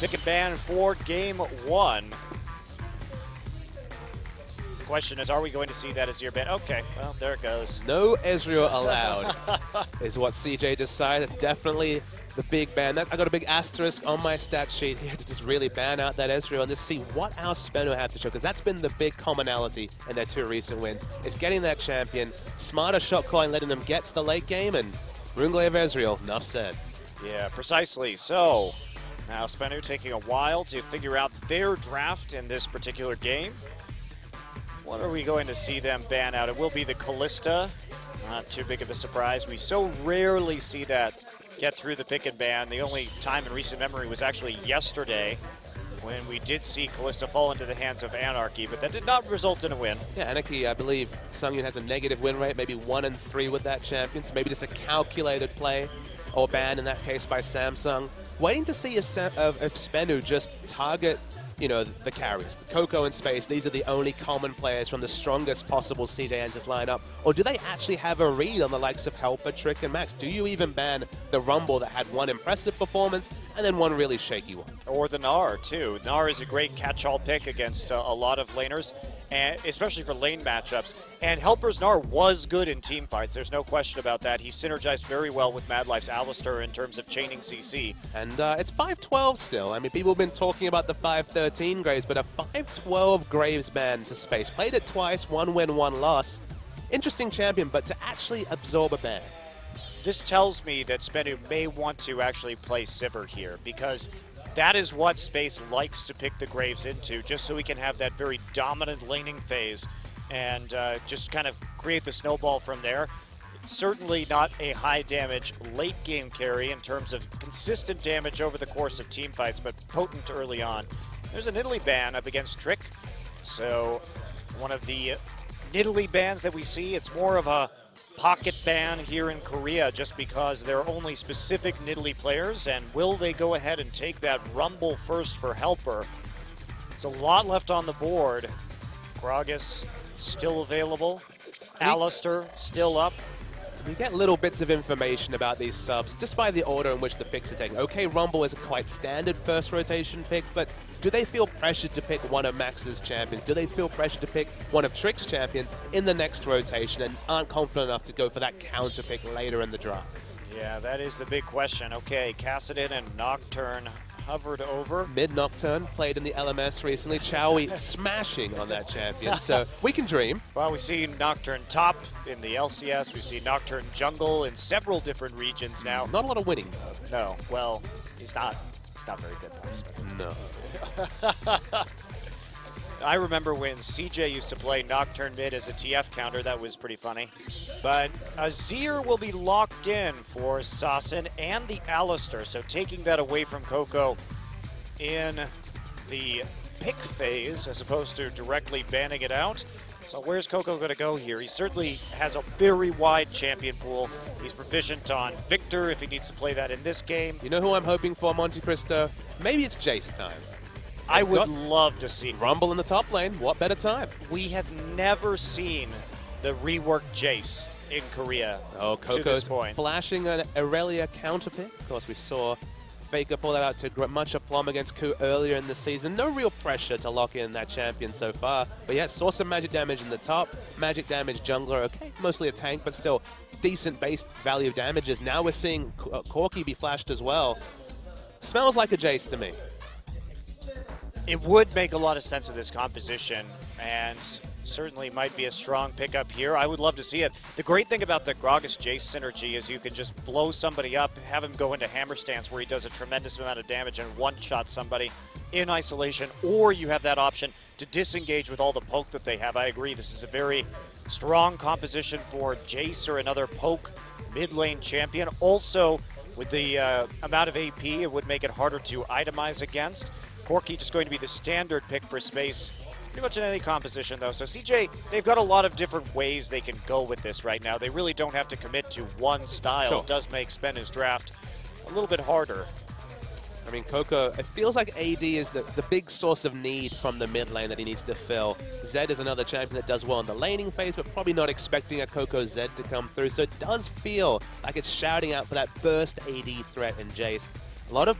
pick and ban for game 1. The question is, are we going to see that Azir ban? Okay, well, there it goes. No Ezreal allowed is what CJ decided. It's definitely the big ban. I got a big asterisk on my stat sheet here to just really ban out that Ezreal and just see what our SBENU have to show, because that's been the big commonality in their 2 recent wins. It's getting that champion, smarter shot calling, letting them get to the late game, and Runglaive Ezreal, enough said. Yeah, precisely. So, now SBENU taking a while to figure out their draft in this particular game. What are we going to see them ban out? It will be the Kalista. Not too big of a surprise. We so rarely see that get through the pick and ban. The only time in recent memory was actually yesterday when we did see Kalista fall into the hands of Anarchy, but that did not result in a win. Yeah, Anarchy, I believe Sungyun has a negative win rate, maybe 1-3 with that champion, so maybe just a calculated play or ban in that case by Samsung. Waiting to see if SBENU just target, you know, the carries. The Coco and Space, these are the only common players from the strongest possible CJ Entus lineup. Or do they actually have a read on the likes of Helper, Trick, and Max? Do you even ban the Rumble that had one impressive performance and then one really shaky one? Or the Gnar, too. Gnar is a great catch-all pick against a lot of laners, and especially for lane matchups. And Helper's Gnar was good in team fights. There's no question about that. He synergized very well with Mad Life's Alistar in terms of chaining CC. And it's 5-12 still. I mean, people have been talking about the 5-13 Graves, but a 5-12 Graves ban to Space. Played it twice, 1 win, 1 loss. Interesting champion, but to actually absorb a ban. This tells me that SBENU may want to actually play Sivir here, because that is what Space likes to pick the Graves into, just so he can have that very dominant laning phase and just kind of create the snowball from there. It's certainly not a high damage late game carry in terms of consistent damage over the course of team fights, but potent early on. There's an Italy ban up against Trick, so one of the Italy bans that we see, it's more of a pocket ban here in Korea just because there are only specific Nidalee players, and will they go ahead and take that Rumble first for Helper? It's a lot left on the board. Gragas still available. Alistar still up. You get little bits of information about these subs just by the order in which the picks are taken. Okay, Rumble is a quite standard first rotation pick, but do they feel pressured to pick one of Max's champions? Do they feel pressured to pick one of Trick's champions in the next rotation and aren't confident enough to go for that counter pick later in the draft? Yeah, that is the big question. Okay, Kassadin and Nocturne hovered over. Mid-Nocturne played in the LMS recently. Chowie smashing on that champion, so we can dream. Well, we see Nocturne top in the LCS. We see Nocturne jungle in several different regions now. Not a lot of winning, though. No, well, he's not very good, though. No. I remember when CJ used to play Nocturne mid as a TF counter. That was pretty funny. But Azir will be locked in for Sasin and the Alistar, so taking that away from Coco in the pick phase as opposed to directly banning it out. So where's Coco going to go here? He certainly has a very wide champion pool. He's proficient on Victor if he needs to play that in this game. You know who I'm hoping for, Monte Cristo? Maybe it's Jace time. I would love to see Rumble in the top lane. What better time? We have never seen the reworked Jace in Korea. Oh, Coco's to this point. Flashing an Aurelia counter pick. Of course, we saw Faker pull that out to much aplomb against Ku earlier in the season. No real pressure to lock in that champion so far. But yeah, saw some magic damage in the top. Magic damage jungler, okay, mostly a tank, but still decent base value damages. Now we're seeing Corki be flashed as well. Smells like a Jace to me. It would make a lot of sense with this composition, and certainly might be a strong pickup here. I would love to see it. The great thing about the Gragas Jace synergy is you can just blow somebody up, have him go into hammer stance where he does a tremendous amount of damage and one-shot somebody in isolation, or you have that option to disengage with all the poke that they have. I agree, this is a very strong composition for Jace or another poke mid-lane champion. Also, with the amount of AP, it would make it harder to itemize against. Corki just going to be the standard pick for Space, pretty much in any composition, though. So CJ, they've got a lot of different ways they can go with this right now. They really don't have to commit to one style. Sure. It does make SBENU's draft a little bit harder. I mean, Coco, it feels like AD is the big source of need from the mid lane that he needs to fill. Zed is another champion that does well in the laning phase, but probably not expecting a Coco Zed to come through. So it does feel like it's shouting out for that burst AD threat in Jace.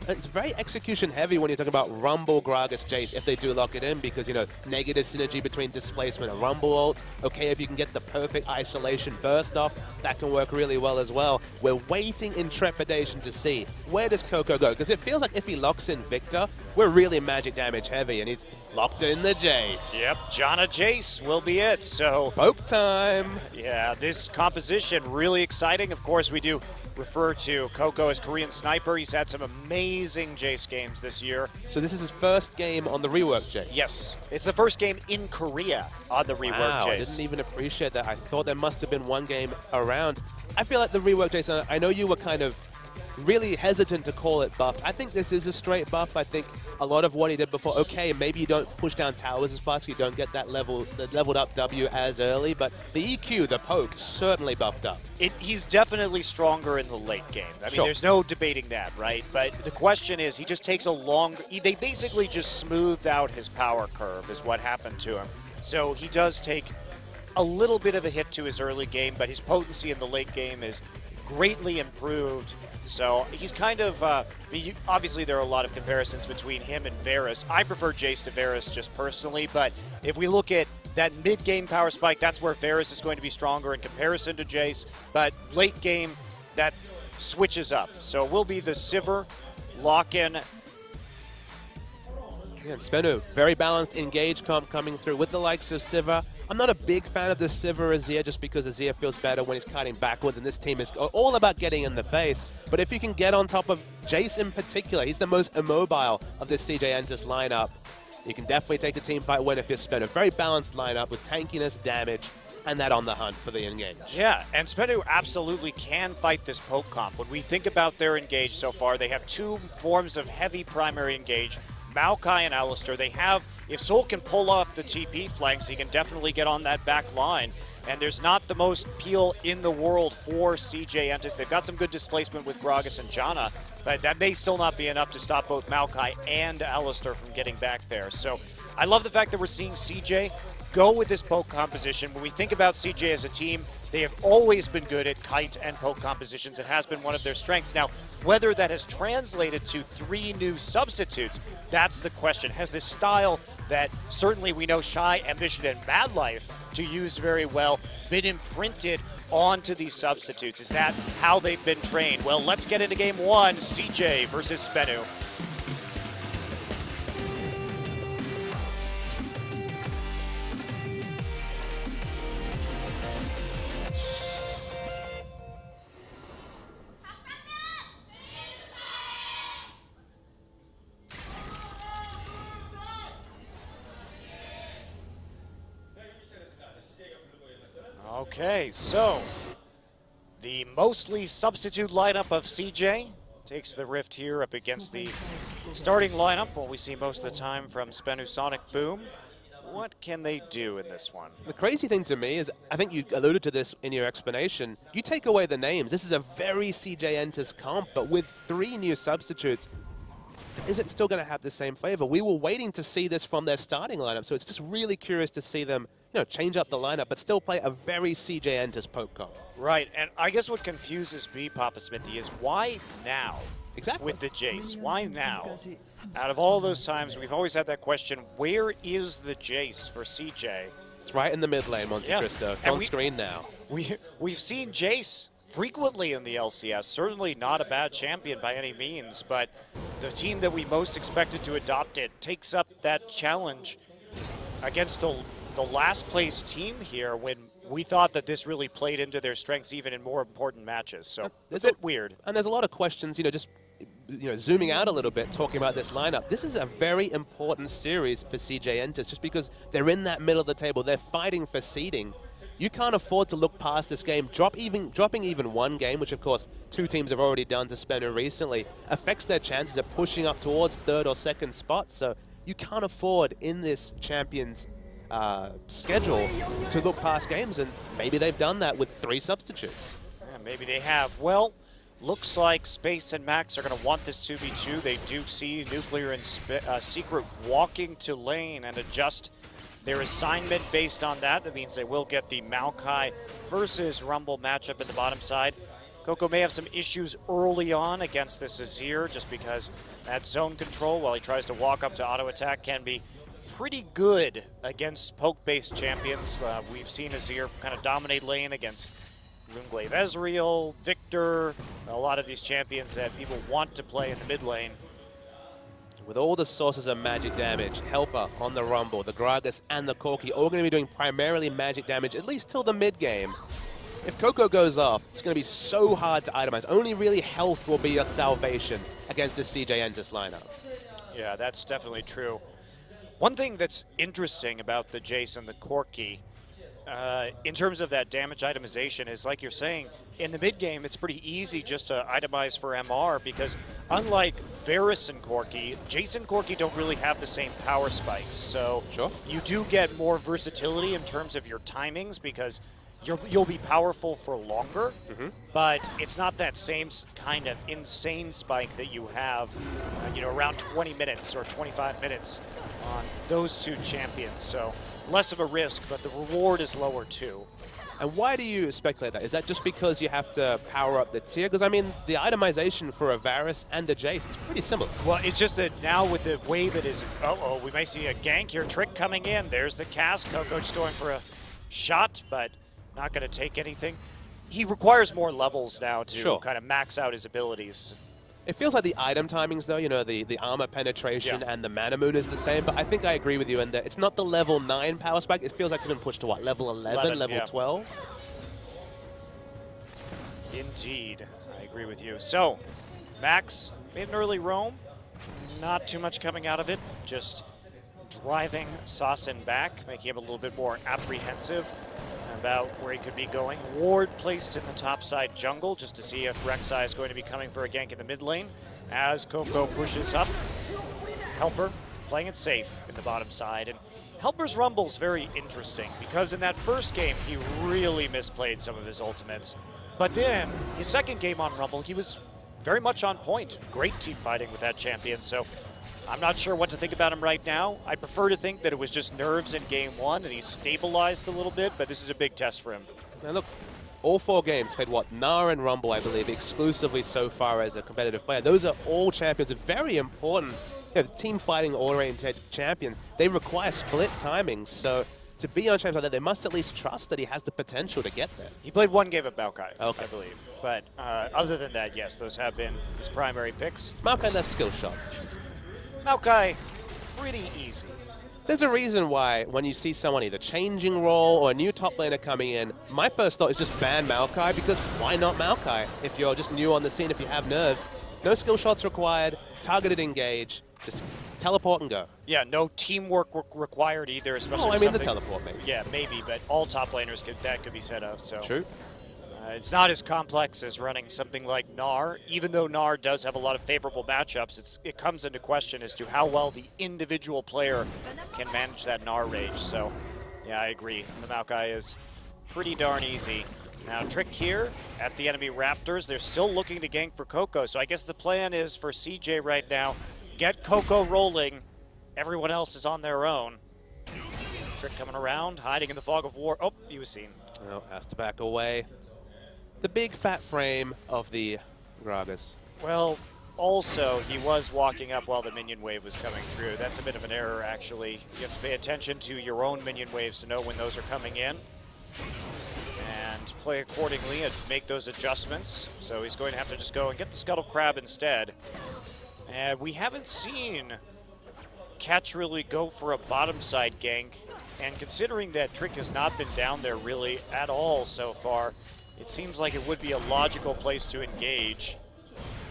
It's very execution heavy when you talk about Rumble, Gragas, Jace, if they do lock it in, because, you know, negative synergy between displacement and Rumble ult. Okay, if you can get the perfect isolation burst off, that can work really well as well. We're waiting in trepidation to see where does Coco go, because it feels like if he locks in Victor, we're really magic damage heavy, and he's locked in the Jace. Yep, Janna Jace will be it, so... Poke time! Yeah, this composition really exciting. Of course, we do refer to Coco as Korean Sniper. He's had some amazing Jace games this year. So this is his first game on the rework Jace? Yes, it's the first game in Korea on the rework Jace. I didn't even appreciate that. I thought there must have been one game around. I feel like the rework Jace, I know you were kind of really hesitant to call it buff. I think this is a straight buff. I think a lot of what he did before, okay, maybe you don't push down towers as fast, you don't get that leveled up W as early, but the EQ, the poke, certainly buffed up. He's definitely stronger in the late game. I mean, there's no debating that, right? But the question is, he just takes a longer... They basically just smoothed out his power curve is what happened to him. So he does take a little bit of a hit to his early game, but his potency in the late game is greatly improved. So he's kind of, obviously there are a lot of comparisons between him and Varus. I prefer Jace to Varus just personally, but if we look at that mid-game power spike, that's where Varus is going to be stronger in comparison to Jace, but late game, that switches up. So it will be the Sivir lock-in. Yeah, SBENU, very balanced engage comp coming through with the likes of Sivir. I'm not a big fan of the Sivir Azir just because Azir feels better when he's cutting backwards, and this team is all about getting in the face. But if you can get on top of Jace in particular, he's the most immobile of this CJ Entus lineup. You can definitely take a team fight win if you're SBENU. Very balanced lineup with tankiness, damage, and that on the hunt for the engage. Yeah, and SBENU absolutely can fight this poke comp. When we think about their engage so far, they have two forms of heavy primary engage. Maokai and Alistar. They have, if Sol can pull off the TP flanks, he can definitely get on that back line. And there's not the most peel in the world for CJ Entus. They've got some good displacement with Gragas and Janna, but that may still not be enough to stop both Maokai and Alistar from getting back there. So I love the fact that we're seeing CJ go with this poke composition. When we think about CJ as a team, they have always been good at kite and poke compositions. It has been one of their strengths. Now, whether that has translated to 3 new substitutes, that's the question. Has this style that certainly we know Shy, Ambition, and Mad Life to use very well been imprinted onto these substitutes? Is that how they've been trained? Well, let's get into game 1, CJ versus SBENU. Okay, so the mostly substitute lineup of CJ takes the rift here up against the starting lineup, what we see most of the time from SBENU Sonicboom. What can they do in this one? The crazy thing to me is, I think you alluded to this in your explanation, you take away the names. This is a very CJ Entus comp, but with 3 new substitutes, is it still going to have the same flavor? We were waiting to see this from their starting lineup, so it's just really curious to see them, you know, change up the lineup, but still play a very CJ Entus poke comp. Right, and I guess what confuses me, Papa Smithy, is why now? Exactly. With the Jace, why now? Out of all those times, we've always had that question, where is the Jace for CJ? It's right in the mid lane, Monte Cristo. It's on screen now. We've seen Jace frequently in the LCS, certainly not a bad champion by any means, but the team that we most expected to adopt it takes up that challenge against the last place team here when we thought that this really played into their strengths even in more important matches. So it's a bit weird. And there's a lot of questions, you know, just zooming out a little bit, talking about this lineup. This is a very important series for CJ Entus just because they're in that middle of the table. They're fighting for seeding. You can't afford to look past this game. Dropping even one game, which of course 2 teams have already done to SBENU recently, affects their chances of pushing up towards 3rd or 2nd spot. So you can't afford in this Champions schedule to look past games, and maybe they've done that with 3 substitutes. Yeah, maybe they have. Well, looks like Space and Max are going to want this 2v2. They do see Nuclear and Secret walking to lane and adjust their assignment based on that. That means they will get the Maokai versus Rumble matchup in the bottom side. Coco may have some issues early on against this Azir just because that zone control, while he tries to walk up to auto attack, can be pretty good against poke-based champions. We've seen Azir kind of dominate lane against Runglaive Ezreal, Victor, a lot of these champions that people want to play in the mid lane. With all the sources of magic damage, Helper on the Rumble, the Gragas, and the Corki all going to be doing primarily magic damage, at least till the mid-game. If Coco goes off, it's going to be so hard to itemize. Only really health will be your salvation against this CJ Entus lineup. Yeah, that's definitely true. One thing that's interesting about the Jace and the Corki, in terms of that damage itemization, is like you're saying, in the mid-game, it's pretty easy just to itemize for MR because unlike Varus and Corki, Jace and Corki don't really have the same power spikes. So you do get more versatility in terms of your timings because you'll be powerful for longer, but it's not that same kind of insane spike that you have, around 20 minutes or 25 minutes on those two champions. So less of a risk, but the reward is lower too. And why do you speculate that? Is that just because you have to power up the tier? Because, I mean, the itemization for a Varus and a Jace is pretty similar. Well, it's just that now with the wave it is, we may see a gank here, Trick coming in. There's the cast. Coco just going for a shot, but not going to take anything. He requires more levels now to kind of max out his abilities. It feels like the item timings, though, the armor penetration and the mana moon is the same, but I think I agree with you in that it's not the level 9 power spike. It feels like it's been pushed to what, level 11 level 12? Indeed, I agree with you. So, Max made an early roam. Not too much coming out of it. Just driving Sassin back, making him a little bit more apprehensive about where he could be going. Ward placed in the top side jungle just to see if Rek'Sai is going to be coming for a gank in the mid lane. As Coco pushes up, Helper playing it safe in the bottom side. And Helper's Rumble's very interesting because in that first game, he really misplayed some of his ultimates. But then, his second game on Rumble, he was very much on point. Great team fighting with that champion. So I'm not sure what to think about him right now. I prefer to think that it was just nerves in game one and he's stabilized a little bit, but this is a big test for him. Now look, all 4 games played what? Gnar and Rumble, I believe, exclusively so far as a competitive player. Those are all champions, very important. Team fighting oriented champions, they require split timings. So to be on champs like that, they must at least trust that he has the potential to get there. He played 1 game of Maokai, I believe. But other than that, yes, those have been his primary picks. Maokai less skill shots. Maokai, pretty easy. There's a reason why when you see someone either changing role or a new top laner coming in, my first thought is just ban Maokai, because why not Maokai? If you're just new on the scene, if you have nerves, no skill shots required, targeted engage, just teleport and go. Yeah, no teamwork required either, especially I mean the teleport maybe. Yeah, maybe, but all top laners could be said of. So true. It's not as complex as running something like Gnar. Even though Gnar does have a lot of favorable matchups, it comes into question as to how well the individual player can manage that Gnar rage. So, yeah, I agree. The Maokai is pretty darn easy. Now, Trick here at the enemy Raptors. They're still looking to gank for Coco. So I guess the plan is for CJ right now, get Coco rolling. Everyone else is on their own. Trick coming around, hiding in the fog of war. Oh, he was seen. Well, has to back away. The big fat frame of the Gragas. Well, also, he was walking up while the minion wave was coming through. That's a bit of an error, actually. You have to pay attention to your own minion waves to know when those are coming in. And play accordingly and make those adjustments. So he's going to have to just go and get the Scuttle Crab instead. And we haven't seen Catch really go for a bottom side gank. And considering that Trick has not been down there really at all so far, it seems like it would be a logical place to engage.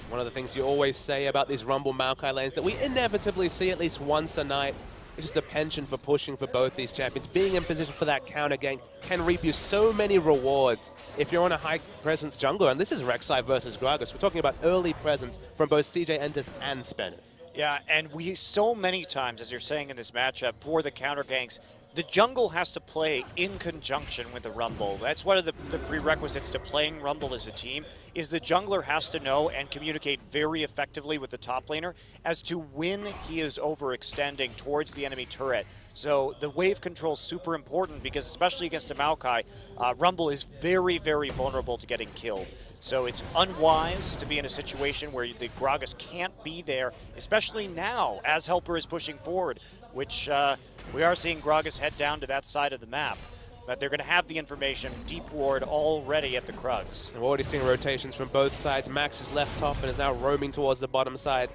One of the things you always say about these Rumble Maokai lanes that we inevitably see at least once a night is just the penchant for pushing for both these champions. Being in position for that counter gank can reap you so many rewards if you're on a high presence jungler. And this is Rek'Sai versus Gragas. We're talking about early presence from both CJ Entus and SBENU. Yeah, and we so many times, as you're saying in this matchup, for the counter ganks, the jungle has to play in conjunction with the Rumble. That's one of the prerequisites to playing Rumble as a team, is the jungler has to know and communicate very effectively with the top laner as to when he is overextending towards the enemy turret. So the wave control is super important because especially against a Maokai, Rumble is very, very vulnerable to getting killed. So it's unwise to be in a situation where the Gragas can't be there, especially now as Helper is pushing forward, which we are seeing Gragas head down to that side of the map. But they're going to have the information, deep ward already at the Krugs. We're already seeing rotations from both sides. Max is left top and is now roaming towards the bottom side.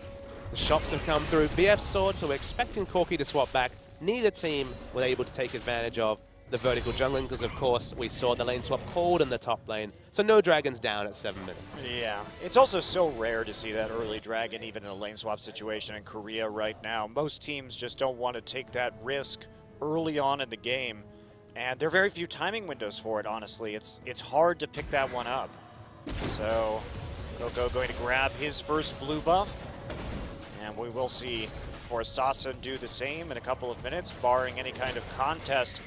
The shops have come through. BF Sword, so we're expecting Corki to swap back. Neither team were able to take advantage of the vertical jungling because, of course, we saw the lane swap called in the top lane. So no dragons down at 7 minutes. Yeah. It's also so rare to see that early dragon, even in a lane swap situation in Korea right now. Most teams just don't want to take that risk early on in the game. And there are very few timing windows for it, honestly. It's hard to pick that one up. So Coco going to grab his first blue buff. And we will see, of course, Sasan do the same in a couple of minutes, barring any kind of contest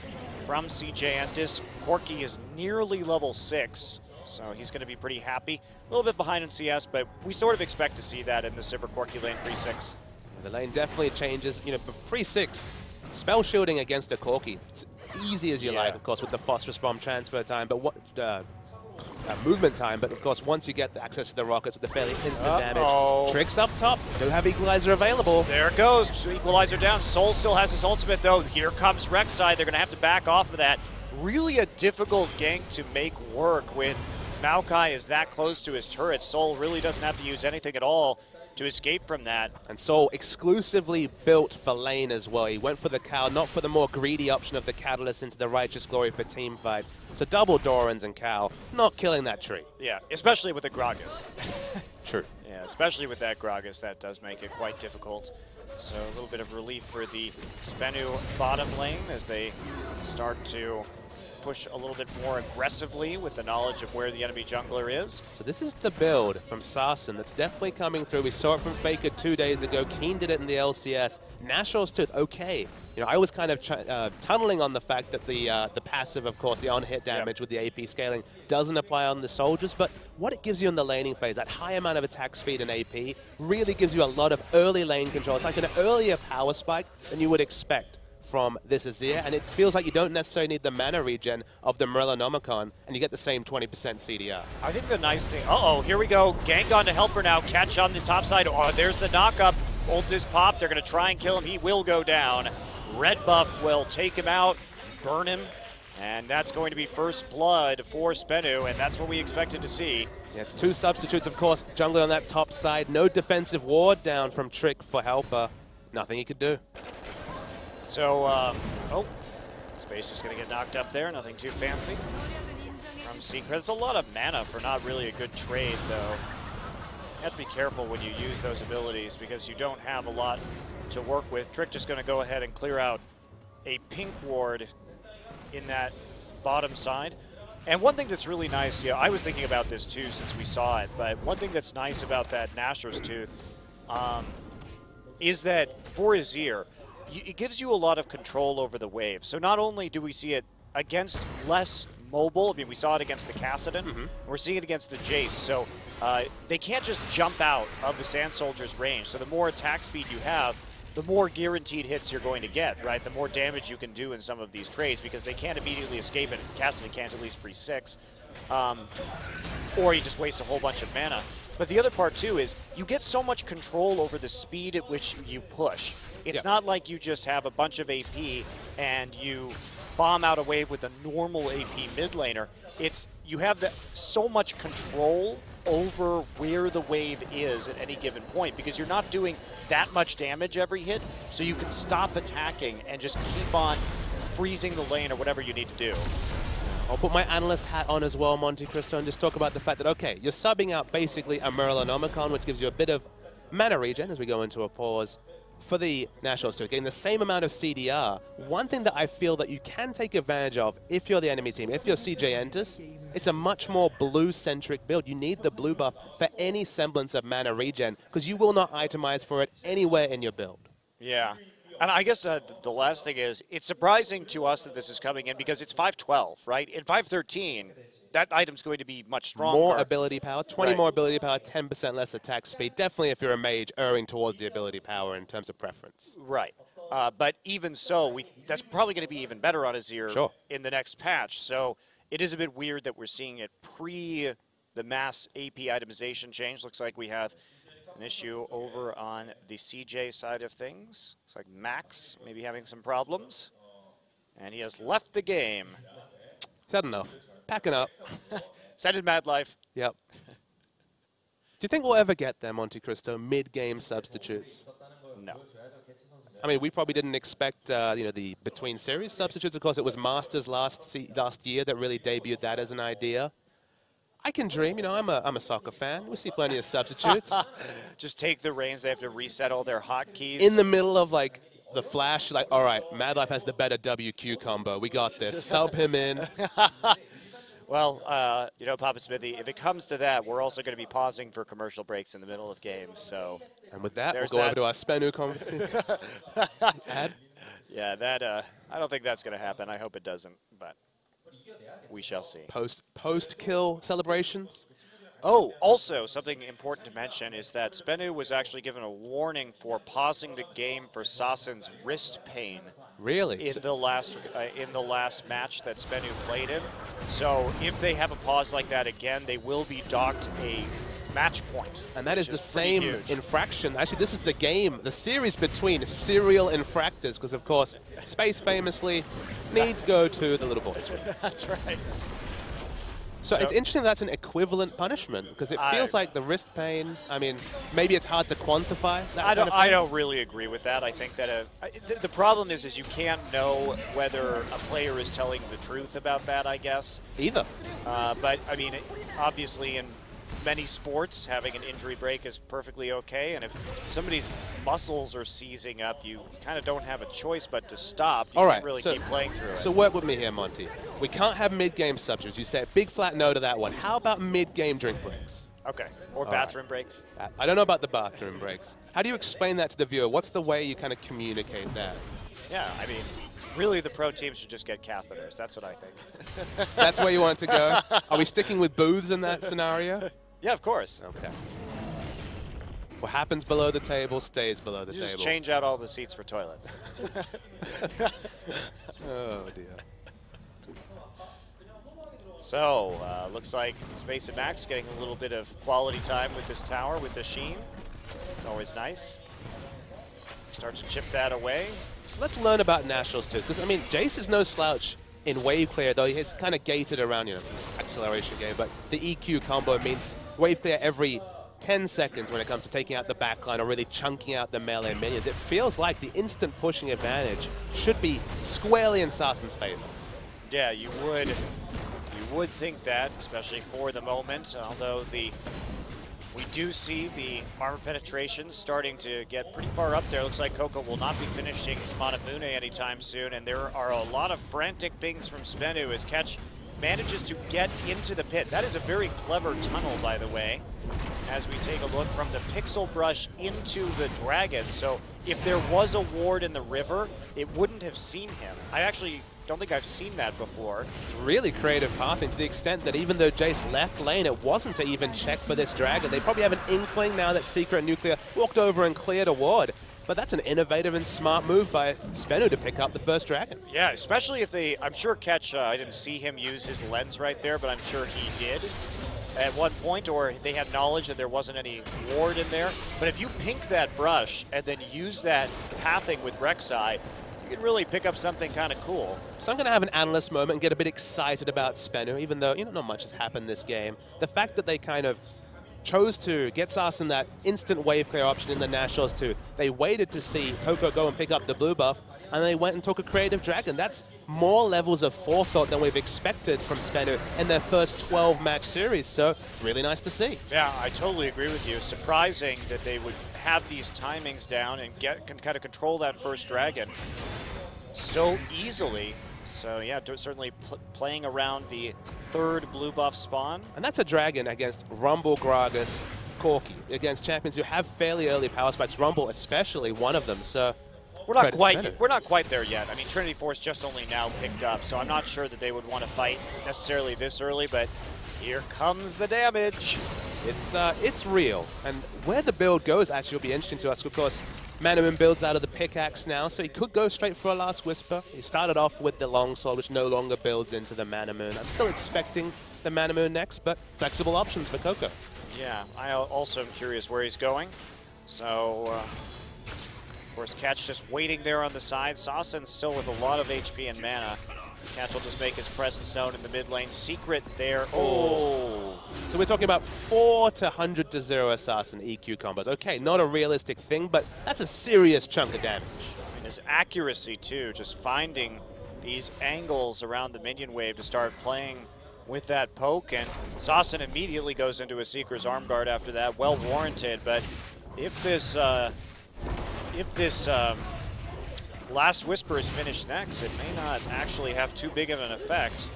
from CJ Entus. Corki is nearly level 6, so he's going to be pretty happy. A little bit behind in CS, but we sort of expect to see that in the Sivir Corki lane pre-6. The lane definitely changes. You know, pre-6, spell shielding against a Corki. It's easy as you like, of course, with the phosphorus bomb transfer time, but what movement time. But of course, once you get the access to the rockets with the fairly instant damage, Tricks up top. Do have Equalizer available. There it goes. Equalizer down. Soul still has his ultimate though. Here comes Rek'Sai. They're going to have to back off of that. Really a difficult gank to make work when Maokai is that close to his turret. Soul really doesn't have to use anything at all to escape from that. And Soul exclusively built for lane as well. He went for the cow, not for the more greedy option of the Catalyst into the Righteous Glory for team fights. So double Dorans and cow, not killing that tree. Yeah, especially with the Gragas. True. Yeah, especially with that Gragas, that does make it quite difficult. So a little bit of relief for the SBENU bottom lane as they start to push a little bit more aggressively with the knowledge of where the enemy jungler is. So this is the build from Sasan that's definitely coming through. We saw it from Faker 2 days ago. Keen did it in the LCS. Nashor's Tooth, okay. You know, I was kind of tunneling on the fact that the passive, of course, the on-hit damage with the AP scaling doesn't apply on the soldiers, but what it gives you in the laning phase, that high amount of attack speed and AP, really gives you a lot of early lane control. It's like an earlier power spike than you would expect from this Azir, and it feels like you don't necessarily need the mana regen of the Morellonomicon, and you get the same 20% CDR. I think the nice thing, here we go, gank on to Helper now, catch on the top side, there's the knock-up, ult is popped, they're going to try and kill him, he will go down. Red buff will take him out, burn him, and that's going to be first blood for SBENU, and that's what we expected to see. Yeah, it's two substitutes, of course, jungler on that top side, no defensive ward down from Trick for Helper, nothing he could do. So, Space just going to get knocked up there. Nothing too fancy from Secret. It's a lot of mana for not really a good trade, though. You have to be careful when you use those abilities because you don't have a lot to work with. Trick just going to go ahead and clear out a pink ward in that bottom side. And one thing that's really nice, I was thinking about this too since we saw it, but one thing that's nice about that Nashor's Tooth is that for Azir, it gives you a lot of control over the wave. So not only do we see it against less mobile, I mean, we saw it against the Kassadin, we're seeing it against the Jace. So they can't just jump out of the Sand Soldier's range. So the more attack speed you have, the more guaranteed hits you're going to get, right? The more damage you can do in some of these trades because they can't immediately escape it. Kassadin can't at least pre-6. Or you just waste a whole bunch of mana. But the other part, too, is you get so much control over the speed at which you push. It's not like you just have a bunch of AP and you bomb out a wave with a normal AP mid laner. You have so much control over where the wave is at any given point because you're not doing that much damage every hit, so you can stop attacking and just keep on freezing the lane or whatever you need to do. I'll put my analyst hat on as well, Monte Cristo, and just talk about the fact that, okay, you're subbing out basically a Morellonomicon, which gives you a bit of mana regen as we go into a pause for the Nashor's Tooth, getting the same amount of CDR. One thing that I feel that you can take advantage of if you're the enemy team, if you're CJ Entus, it's a much more blue-centric build. You need the blue buff for any semblance of mana regen because you will not itemize for it anywhere in your build. Yeah. And I guess the last thing is, it's surprising to us that this is coming in because it's 512, right? In 513, that item's going to be much stronger. More ability power, 20 more ability power, 10% less attack speed. Definitely if you're a mage, erring towards the ability power in terms of preference. Right. But even so, that's probably going to be even better on Azir in the next patch. So it is a bit weird that we're seeing it the mass AP itemization change. Looks like we have an issue over on the CJ side of things. Looks like Max maybe having some problems. And he has left the game. He's had enough. Packing up. Send in Mad Life. Yep. Do you think we'll ever get there, Monte Cristo, mid-game substitutes? No. I mean, we probably didn't expect, the between series substitutes. Of course, it was Masters last year that really debuted that as an idea. I can dream. I'm a soccer fan. We see plenty of substitutes. Just take the reins. They have to reset all their hotkeys. In the middle of like the flash, like, all right, Mad Life has the better WQ combo. We got this. Sub him in. Well, Papa Smithy, if it comes to that, we're also going to be pausing for commercial breaks in the middle of games. So, and with that, we'll go over to our SBENU ad. Yeah, I don't think that's going to happen. I hope it doesn't, but we shall see. Post-kill celebrations. Oh, also something important to mention is that SBENU was actually given a warning for pausing the game for Sasen's wrist pain. Really? In the last match that SBENU played in. So if they have a pause like that again, they will be docked a match point. And that is the same infraction. Actually, this is the series between serial infractors, because of course, Space famously needs to go to the little boys. That's right. So it's interesting that's an equivalent punishment, because it feels like the wrist pain, I mean, maybe it's hard to quantify that I don't really agree with that. I think that the problem is you can't know whether a player is telling the truth about that, I guess. Either. But, I mean, obviously in many sports, having an injury break is perfectly okay, and if somebody's muscles are seizing up, you kind of don't have a choice but to stop. You can't really keep playing through it. So work with me here, Monty. We can't have mid-game substitutes. You said big flat no to that one. How about mid-game drink breaks? Okay, or bathroom breaks. I don't know about the bathroom breaks. How do you explain that to the viewer? What's the way you kind of communicate that? Yeah, I mean, really the pro teams should just get catheters. That's what I think. That's where you want it to go? Are we sticking with booths in that scenario? Yeah, of course. Okay. What happens below the table stays below the table. Just change out all the seats for toilets. Oh, dear. So, looks like Space and Max getting a little bit of quality time with this tower, with the Sheen. It's always nice. Start to chip that away. So let's learn about Nationals, too. Because, I mean, Jace is no slouch in wave clear, though he's kind of gated around, acceleration game. But the EQ combo means wave clear every 10 seconds when it comes to taking out the backline or really chunking out the melee minions. It feels like the instant pushing advantage should be squarely in Sasen's favor. Yeah, you would think that, especially for the moment, although we do see the armor penetration starting to get pretty far up there. Looks like Coco will not be finishing his Monamune anytime soon, and there are a lot of frantic pings from SBENU as Catch manages to get into the pit. That is a very clever tunnel, by the way, as we take a look from the Pixel Brush into the Dragon. So if there was a ward in the river, it wouldn't have seen him. I actually don't think I've seen that before. It's really creative pathing to the extent that even though Jace left lane, it wasn't to even check for this Dragon. They probably have an inkling now that Secret Nuclear walked over and cleared a ward. But that's an innovative and smart move by SBENU to pick up the first Dragon. Yeah, especially if I'm sure Catch, I didn't see him use his lens right there, but I'm sure he did at one point, or they had knowledge that there wasn't any ward in there. But if you pink that brush and then use that pathing with Rek'Sai, you can really pick up something kind of cool. So I'm going to have an analyst moment and get a bit excited about SBENU, even though, not much has happened this game. The fact that they kind of chose to get Sasen that instant wave clear option in the Nationals too. They waited to see Coco go and pick up the blue buff, and they went and took a creative Dragon. That's more levels of forethought than we've expected from SBENU in their first 12-match series, so really nice to see. Yeah, I totally agree with you. Surprising that they would have these timings down and can kind of control that first Dragon so easily. So yeah, certainly playing around the third blue buff spawn. And that's a Dragon against Rumble, Gragas, Corki, against champions who have fairly early power spikes, Rumble especially one of them. So we're not quite there yet. I mean, Trinity Force just only now picked up, so I'm not sure that they would want to fight necessarily this early, but here comes the damage. It's real. And where the build goes actually will be interesting to us. Of course, Manamoon builds out of the pickaxe now, so he could go straight for a Last Whisper. He started off with the longsword, which no longer builds into the Manamoon. I'm still expecting the Manamoon next, but flexible options for Coco. Yeah, I also am curious where he's going. So, of course, Catch just waiting there on the side. Sasson still with a lot of HP and mana. Catch will just make his presence known in the mid lane. Secret there. Oh. So we're talking about 4 to 100 to 0 Assassin EQ combos. Okay, not a realistic thing, but that's a serious chunk of damage. And his accuracy, too, just finding these angles around the minion wave to start playing with that poke. And Sasson immediately goes into a Seeker's Arm Guard after that. Well warranted, but if this Last Whisper is finished next, it may not actually have too big of an effect.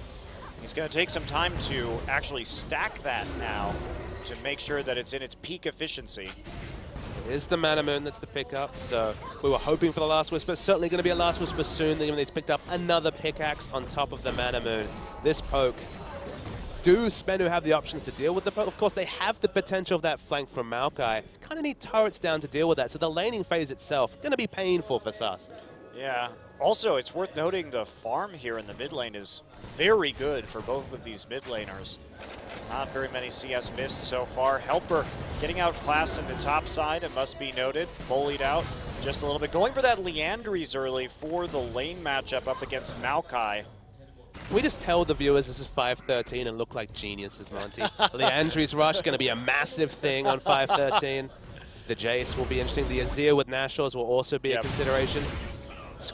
He's going to take some time to actually stack that now to make sure that it's in its peak efficiency. It is the Manamoon that's the pickup, so we were hoping for the Last Whisper. Certainly going to be a Last Whisper soon, given he's picked up another pickaxe on top of the Manamoon. This poke, do SBENU have the options to deal with the poke? Of course, they have the potential of that flank from Maokai. Kind of need turrets down to deal with that, so the laning phase itself going to be painful for Sus. Yeah. Also, it's worth noting the farm here in the mid lane is very good for both of these mid laners. Not very many CS missed so far. Helper getting outclassed in the top side, it must be noted. Bullied out just a little bit. Going for that Leandries early for the lane matchup up against Maokai. We just tell the viewers this is 513 and look like geniuses, Monty. Leandries Rush going to be a massive thing on 513. The Jace will be interesting. The Azir with Nashor's will also be a consideration.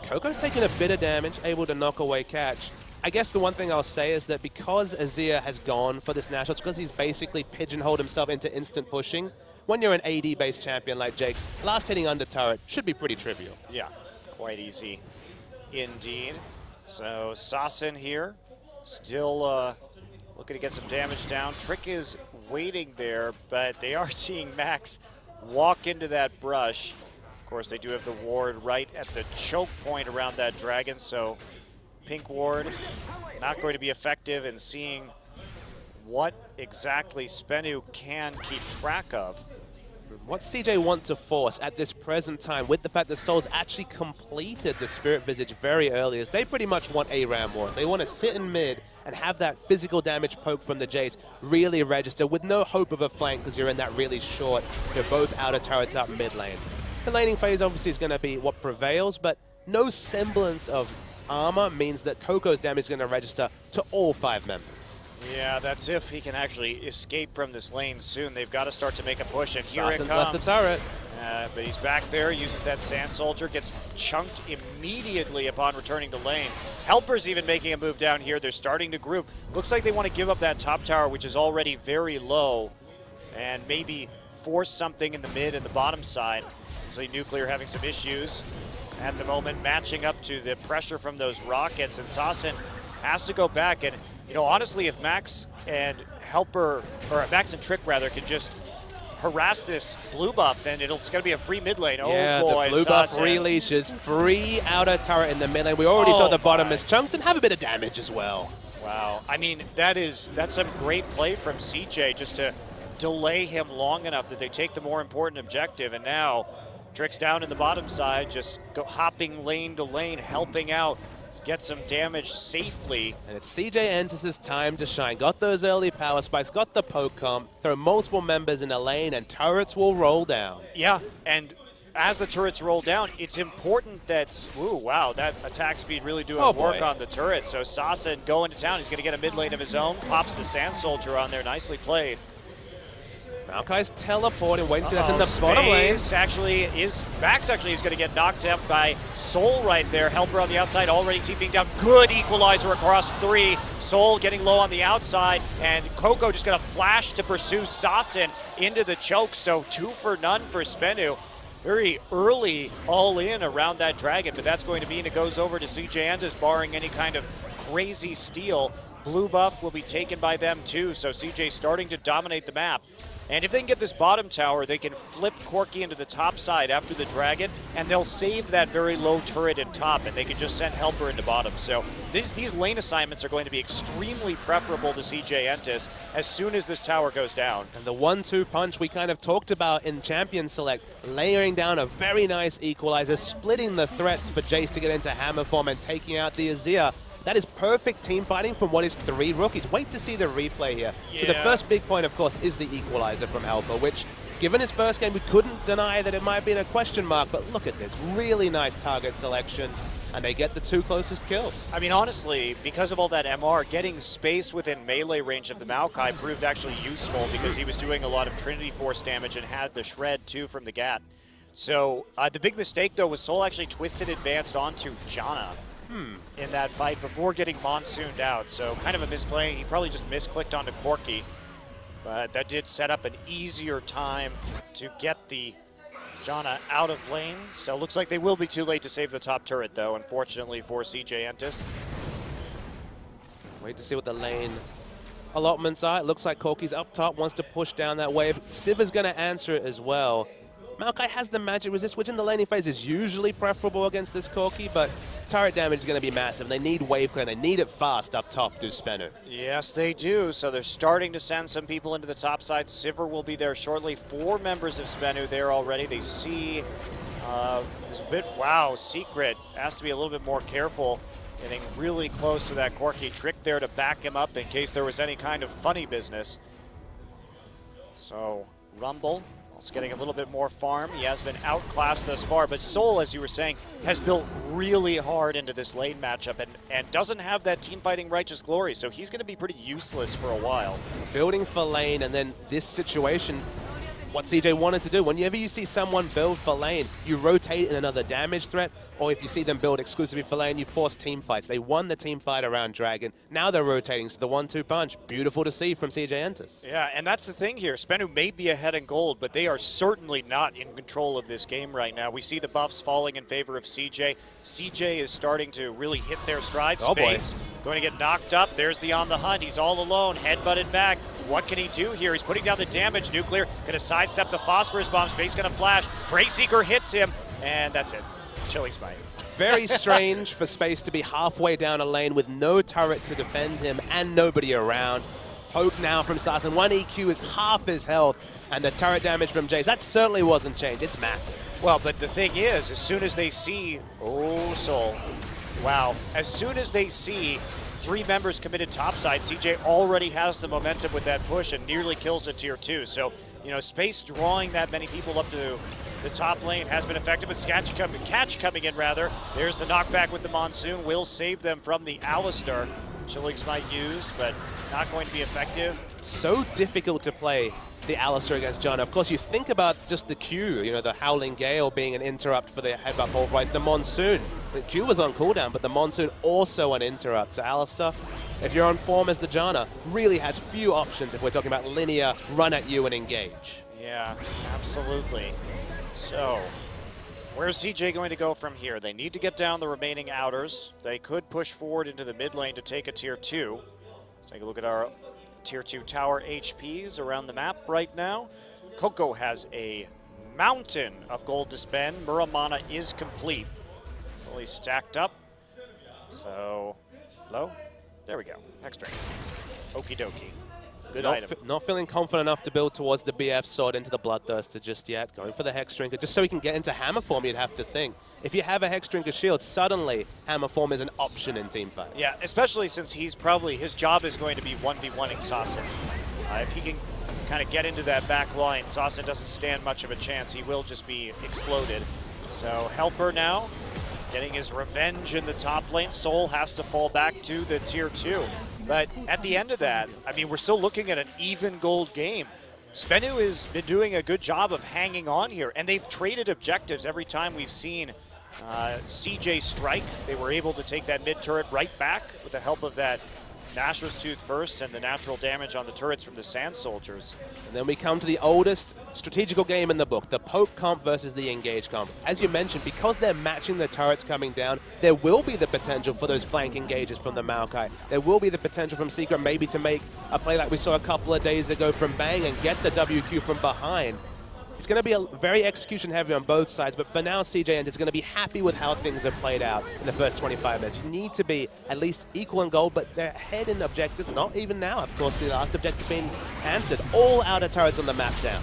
Coco's taking a bit of damage, able to knock away Catch. I guess the one thing I'll say is that because Azir has gone for this Nashor, it's because he's basically pigeonholed himself into instant pushing. When you're an AD-based champion like Jake's, last hitting under turret should be pretty trivial. Yeah, quite easy indeed. So Sasson here, still looking to get some damage down. Trick is waiting there, but they are seeing Max walk into that brush. Of course, they do have the ward right at the choke point around that dragon, so pink ward not going to be effective in seeing what exactly SBENU can keep track of. What CJ want to force at this present time, with the fact that Soul's actually completed the Spirit Visage very early, is they pretty much want ARAM wars. They want to sit in mid and have that physical damage poke from the Jace really register with no hope of a flank because you're in that really short, you're both outer turrets up mid lane. The laning phase obviously is going to be what prevails, but no semblance of armor means that Coco's damage is going to register to all 5 members. Yeah, that's if he can actually escape from this lane soon. They've got to start to make a push, and here Sasson's it comes. left the turret. But he's back there, uses that Sand Soldier, gets chunked immediately upon returning to lane. Helper's even making a move down here. They're starting to group. Looks like they want to give up that top tower, which is already very low, and maybe force something in the mid and the bottom side. So Nuclear having some issues at the moment, matching up to the pressure from those rockets, and Sasson has to go back. And, you know, honestly, if Max and Helper, or Max and Trick rather, can just harass this blue buff, then it's going to be a free mid lane. Yeah, oh boy, the blue buff Sasson. releashes free outer turret in the mid lane. We already saw the bottom is chunked and have a bit of damage as well. Wow, I mean, that's some great play from CJ just to delay him long enough that they take the more important objective, and now Trick's down in the bottom side, just hopping lane to lane, helping out, get some damage safely. And it's CJ Entus' time to shine. Got those early power spikes, got the poke comp, throw multiple members in a lane, and turrets will roll down. Yeah, and as the turrets roll down, it's important that, ooh, wow, that attack speed really doing work on the turret. So Sasson going to town, he's going to get a mid lane of his own, pops the Sand Soldier on there, nicely played. Maokai's teleporting, waiting to see that's in the bottom lane. Max actually is going to get knocked out by Soul right there. Helper on the outside already TPing down. Good equalizer across 3. Soul getting low on the outside, and Coco just going to flash to pursue Sasson into the choke. So 2 for none for SBENU. Very early all in around that dragon, but that's going to mean it goes over to CJ Entus, barring any kind of crazy steal. Blue buff will be taken by them too, so CJ starting to dominate the map. And if they can get this bottom tower, they can flip Corki into the top side after the dragon, and they'll save that very low turret in top, and they can just send Helper into bottom. So these lane assignments are going to be extremely preferable to CJ Entus as soon as this tower goes down. And the 1-2 punch we kind of talked about in Champion Select, layering down a very nice equalizer, splitting the threats for Jace to get into hammer form and taking out the Azir. That is perfect team fighting from what is 3 rookies. Wait to see the replay here. Yeah. So the first big point, of course, is the equalizer from Helper, which, given his first game, we couldn't deny that it might have been a question mark, but look at this. Really nice target selection, and they get the 2 closest kills. I mean, honestly, because of all that MR, getting space within melee range of the Maokai proved actually useful because he was doing a lot of Trinity Force damage and had the Shred, too, from the Gat. So the big mistake, though, was Soul actually twisted advanced onto Janna in that fight before getting monsooned out. So kind of a misplay. He probably just misclicked onto Corki. But that did set up an easier time to get the Janna out of lane. So it looks like they will be too late to save the top turret, though, unfortunately for CJ Entus. Wait to see what the lane allotments are. It looks like Corki's up top, wants to push down that wave. Siv's going to answer it as well. Maokai has the magic resist, which in the laning phase is usually preferable against this Corki, but turret damage is going to be massive. They need wave clear, they need it fast up top, do SBENU. Yes, they do. So they're starting to send some people into the top side. Sivir will be there shortly. 4 members of SBENU there already. They see there's a bit, wow, Secret has to be a little bit more careful, getting really close to that Corki. Trick there to back him up in case there was any kind of funny business. So Rumble is getting a little bit more farm. He has been outclassed thus far, but Soul, as you were saying, has built really hard into this lane matchup and doesn't have that team fighting righteous glory, so he's going to be pretty useless for a while. Building for lane, and then this situation, what CJ wanted to do. Whenever you see someone build for lane, you rotate in another damage threat, or if you see them build exclusively for lane, you force team fights. They won the team fight around Dragon. Now they're rotating, so the 1-2 punch. Beautiful to see from CJ Entus. Yeah, and that's the thing here. SBENU may be ahead in gold, but they are certainly not in control of this game right now. We see the buffs falling in favor of CJ. CJ is starting to really hit their stride. Space going to get knocked up. There's the on the hunt. He's all alone, headbutted back. What can he do here? He's putting down the damage. Nuclear going to sidestep the phosphorus bomb. Space going to flash. Braceseeker hits him, and that's it. Chilling Smite. Very strange for Space to be halfway down a lane with no turret to defend him and nobody around. Poke now from Sassen. 1 EQ is half his health, and the turret damage from Jace, that certainly wasn't changed. It's massive. Well, but the thing is, as soon as they see, oh, Soul, wow, as soon as they see 3 members committed topside, CJ already has the momentum with that push and nearly kills a tier 2. So, you know, Space drawing that many people up to the top lane has been effective, but Catch coming in rather. There's the knockback with the Monsoon. Will save them from the Alistar. Chilling Smite used, but not going to be effective. So difficult to play the Alistar against Janna. Of course, you think about just the Q, you know, the Howling Gale being an interrupt for the headbutt pulverize. The Monsoon, the Q was on cooldown, but the Monsoon also an interrupt. So Alistar, if you're on form as the Janna, really has few options if we're talking about linear, run at you and engage. Yeah, absolutely. So, where's CJ going to go from here? They need to get down the remaining outers. They could push forward into the mid lane to take a tier 2. Let's take a look at our tier 2 tower HPs around the map right now. Coco has a mountain of gold to spend. Muramana is complete. Fully stacked up. So, low. There we go. Next ring. Okie dokie. Good item. Not feeling confident enough to build towards the BF sword into the Bloodthirster just yet. Going for the Hex Drinker, just so he can get into Hammer form, you'd have to think. If you have a Hex Drinker shield, suddenly Hammer form is an option in team fights. Yeah, especially since he's probably, his job is going to be 1v1ing Sassen. If he can kind of get into that back line, Sassen doesn't stand much of a chance. He will just be exploded. So Helper now, getting his revenge in the top lane. Soul has to fall back to the tier 2. But at the end of that, I mean, we're still looking at an even gold game. SBENU has been doing a good job of hanging on here, and they've traded objectives every time we've seen CJ strike. They were able to take that mid turret right back with the help of that Nashor's Tooth first and the natural damage on the turrets from the Sand Soldiers. And then we come to the oldest strategical game in the book, the poke comp versus the engage comp. As you mentioned, because they're matching the turrets coming down, there will be the potential for those flank engages from the Maokai. There will be the potential from Secret maybe to make a play like we saw a couple of days ago from Bang and get the WQ from behind. It's going to be a very execution heavy on both sides, but for now, CJ Entus is going to be happy with how things have played out in the first 25 minutes. You need to be at least equal in goal, but they're ahead in objectives, not even now. Of course, the last objective being answered. All outer turrets on the map down.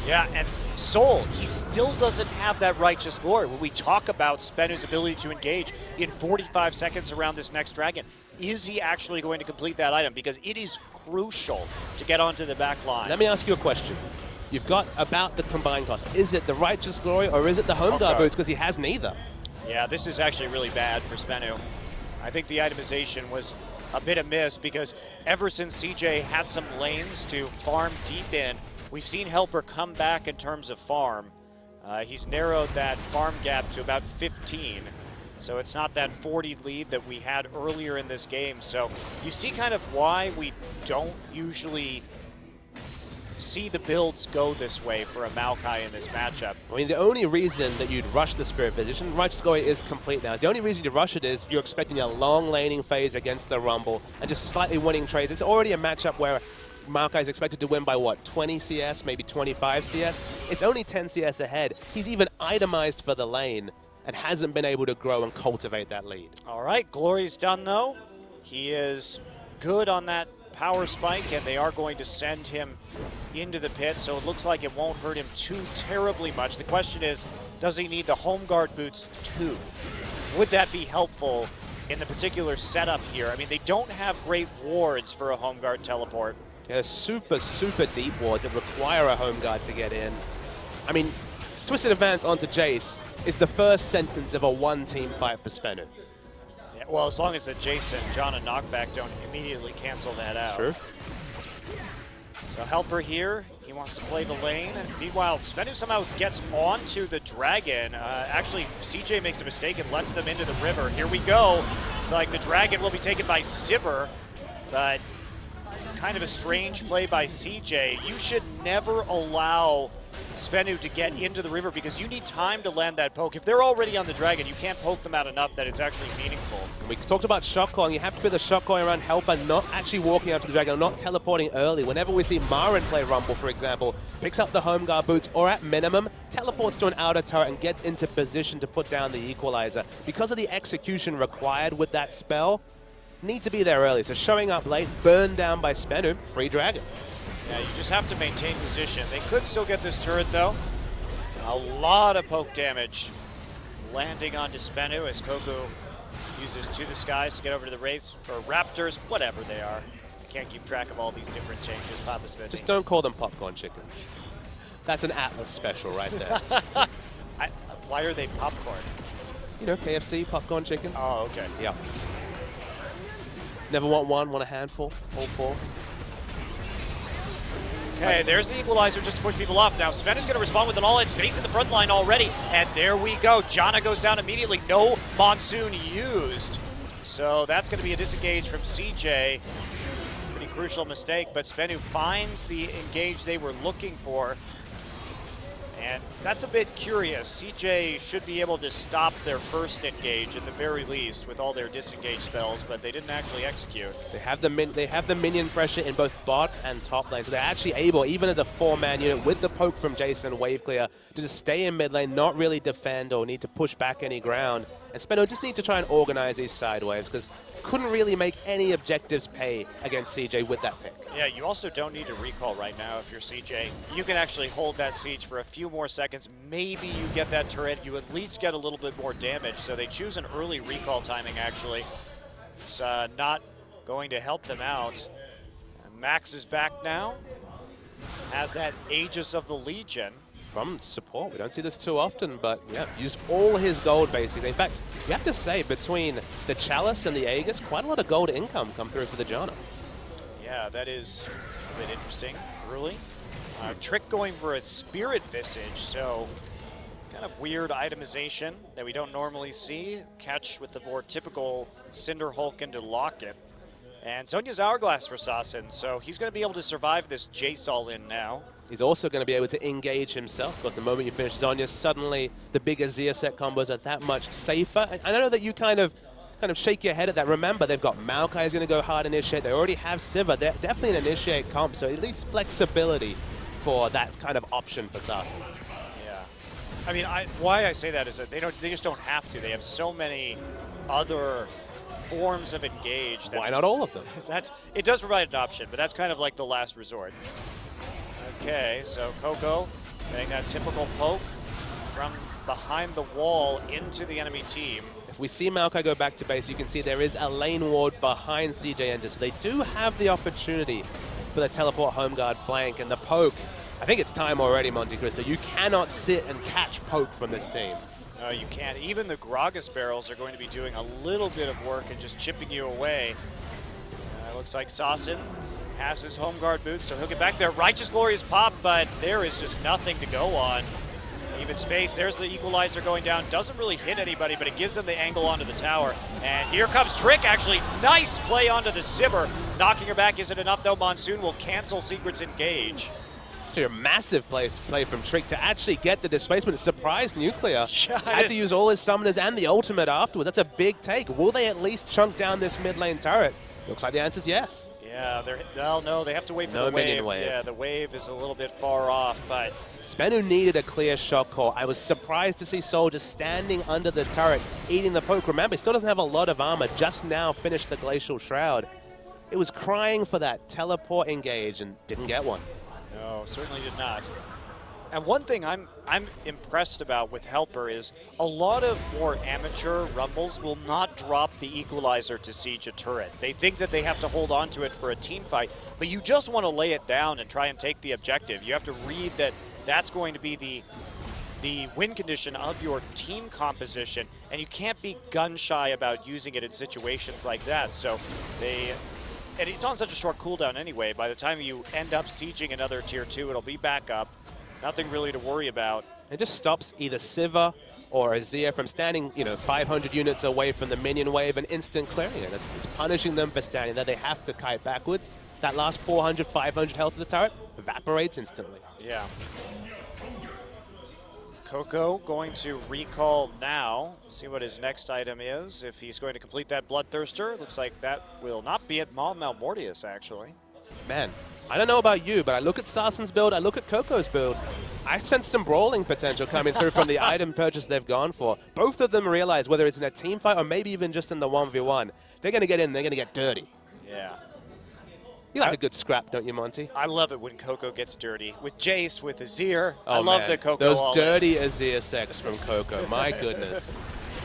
Yeah, and Soul, he still doesn't have that Righteous Glory. When we talk about SBENU's ability to engage in 45 seconds around this next dragon, is he actually going to complete that item? Because it is crucial to get onto the back line. Let me ask you a question. You've got about the combined cost. Is it the Righteous Glory or is it the Home Guard boots? Because he has neither. Yeah, this is actually really bad for SBENU. I think the itemization was a bit amiss because ever since CJ had some lanes to farm deep in, we've seen Helper come back in terms of farm. He's narrowed that farm gap to about 15. So it's not that 40 lead that we had earlier in this game. So you see kind of why we don't usually see the builds go this way for a Maokai in this matchup. I mean, the only reason that you'd rush the Spirit Physician, Righteous Glory is complete now. The only reason you rush it is you're expecting a long laning phase against the Rumble and just slightly winning trades. It's already a matchup where Maokai is expected to win by, what, 20 CS, maybe 25 CS? It's only 10 CS ahead. He's even itemized for the lane and hasn't been able to grow and cultivate that lead. All right, Glory's done, though. He is good on that power spike, and they are going to send him into the pit, so it looks like it won't hurt him too terribly much. The question is, does he need the Home Guard boots too? Would that be helpful in the particular setup here? I mean, they don't have great wards for a Home Guard teleport. Yeah, super, super deep wards that require a Home Guard to get in. I mean, Twisted Advance onto Jace is the first sentence of a one-team fight for SBENU. Yeah, well, as long as the Jason, John, and Knockback don't immediately cancel that out. Sure. So Helper here, he wants to play the lane. Meanwhile, SBENU somehow gets onto the Dragon. Actually, CJ makes a mistake and lets them into the river. Here we go. It's like the Dragon will be taken by Sivir, but kind of a strange play by CJ. You should never allow SBENU to get into the river because you need time to land that poke. If they're already on the Dragon, you can't poke them out enough that it's actually meaningful. We talked about shot calling. You have to be the shot calling around Helper, not actually walking out to the Dragon, not teleporting early. Whenever we see Marin play Rumble, for example, picks up the Home Guard boots, or at minimum, teleports to an outer turret and gets into position to put down the equalizer. Because of the execution required with that spell, need to be there early. So showing up late, burned down by SBENU, free Dragon. Yeah, you just have to maintain position. They could still get this turret, though. A lot of poke damage landing onto SBENU as Koku uses To the Skies to get over to the Wraiths, or Raptors, whatever they are. I can't keep track of all these different changes, Papa Smithy. Just don't call them popcorn chickens. That's an Atlas special right there. Why are they popcorn? You know, KFC, popcorn chicken. Oh, okay. Yeah. Never want one, want a handful, all four. Okay, there's the equalizer just to push people off. Now, Sven is going to respond with an all-in space in the front line already. And there we go. Janna goes down immediately. No Monsoon used. So that's going to be a disengage from CJ. Pretty crucial mistake, but SBENU finds the engage they were looking for. And that's a bit curious. CJ should be able to stop their first engage at the very least with all their disengage spells, but they didn't actually execute. They have the minion pressure in both bot and top lane, so they're actually able, even as a four-man unit with the poke from Jason and wave clear, to just stay in mid lane, not really defend or need to push back any ground. And SBENU just need to try and organize these side waves because couldn't really make any objectives pay against CJ with that pick. Yeah, you also don't need to recall right now if you're CJ. You can actually hold that siege for a few more seconds. Maybe you get that turret. You at least get a little bit more damage. So they choose an early recall timing, actually. It's not going to help them out. And Max is back now. Has that Aegis of the Legion. From support, we don't see this too often, but yeah, used all his gold basically. In fact, you have to say between the Chalice and the Aegis, quite a lot of gold income come through for the Janna. Yeah, that is a bit interesting early. Trick going for a Spirit Visage, so kind of weird itemization that we don't normally see. Catch with the more typical Cinder Hulk into Locket. And Zhonya's Hourglass for Sasin, so he's going to be able to survive this Jace all-in now. He's also going to be able to engage himself, because the moment you finish Zhonya, suddenly the bigger Zia set combos are that much safer. And I know that you kind of shake your head at that. Remember, they've got Maokai is going to go hard initiate. They already have Sivir. They're definitely an initiate comp, so at least flexibility for that kind of option for Sasin. Yeah. I mean, why I say that is that they just don't have to. They have so many other forms of engage. Why not all of them? It does provide an option, but that's kind of like the last resort. Okay, so Coco getting that typical poke from behind the wall into the enemy team. If we see Maokai go back to base, you can see there is a lane ward behind CJ Entus. So they do have the opportunity for the teleport home guard flank, and the poke. I think it's time already, Monte Cristo. You cannot sit and catch poke from this team. No, you can't. Even the Gragas barrels are going to be doing a little bit of work and just chipping you away. Looks like Sasin has his home guard boots, so he'll get back there. Righteous Glorious pop, but there is just nothing to go on. Even space. There's the equalizer going down. Doesn't really hit anybody, but it gives them the angle onto the tower. And here comes Trick, actually. Nice play onto the Sivir. Knocking her back isn't enough, though. Monsoon will cancel Secret's engage. A massive play from Trick to actually get the displacement. It surprised Nuclear. Had to use all his summoners and the ultimate afterwards. That's a big take. Will they at least chunk down this mid lane turret? Looks like the answer is yes. Yeah, well, no, they have to wait for the wave. Minion wave. Yeah, the wave is a little bit far off, but SBENU needed a clear shot call. I was surprised to see Soul just standing under the turret, eating the poke. Remember, he still doesn't have a lot of armor, just now finished the Glacial Shroud. It was crying for that teleport engage and didn't get one. No, certainly did not. And one thing I'm impressed about with Helper is a lot of more amateur Rumbles will not drop the equalizer to siege a turret. They think that they have to hold on to it for a team fight, but you just want to lay it down and try and take the objective. You have to read that that's going to be the win condition of your team composition, and you can't be gun-shy about using it in situations like that. So and it's on such a short cooldown anyway. By the time you end up sieging another tier 2, it'll be back up. Nothing really to worry about. It just stops either Sivir or Azir from standing, 500 units away from the minion wave and instant clearing it. It's punishing them for standing there. They have to kite backwards. That last 400, 500 health of the turret evaporates instantly. Yeah. Coco going to recall now. See what his next item is. If he's going to complete that Bloodthirster, looks like that will not be at Maul Malmortius, actually. Man, I don't know about you, but I look at Sasin's build, I look at Coco's build. I sense some brawling potential coming through from the item purchase they've gone for. Both of them realize, whether it's in a team fight or maybe even just in the 1v1, they're going to get in, they're going to get dirty. Yeah. You like a good scrap, don't you, Monty? I love it when Coco gets dirty. With Jace, with Azir. Oh, I love the Coco. Those dirty Azir sex from Coco. My goodness.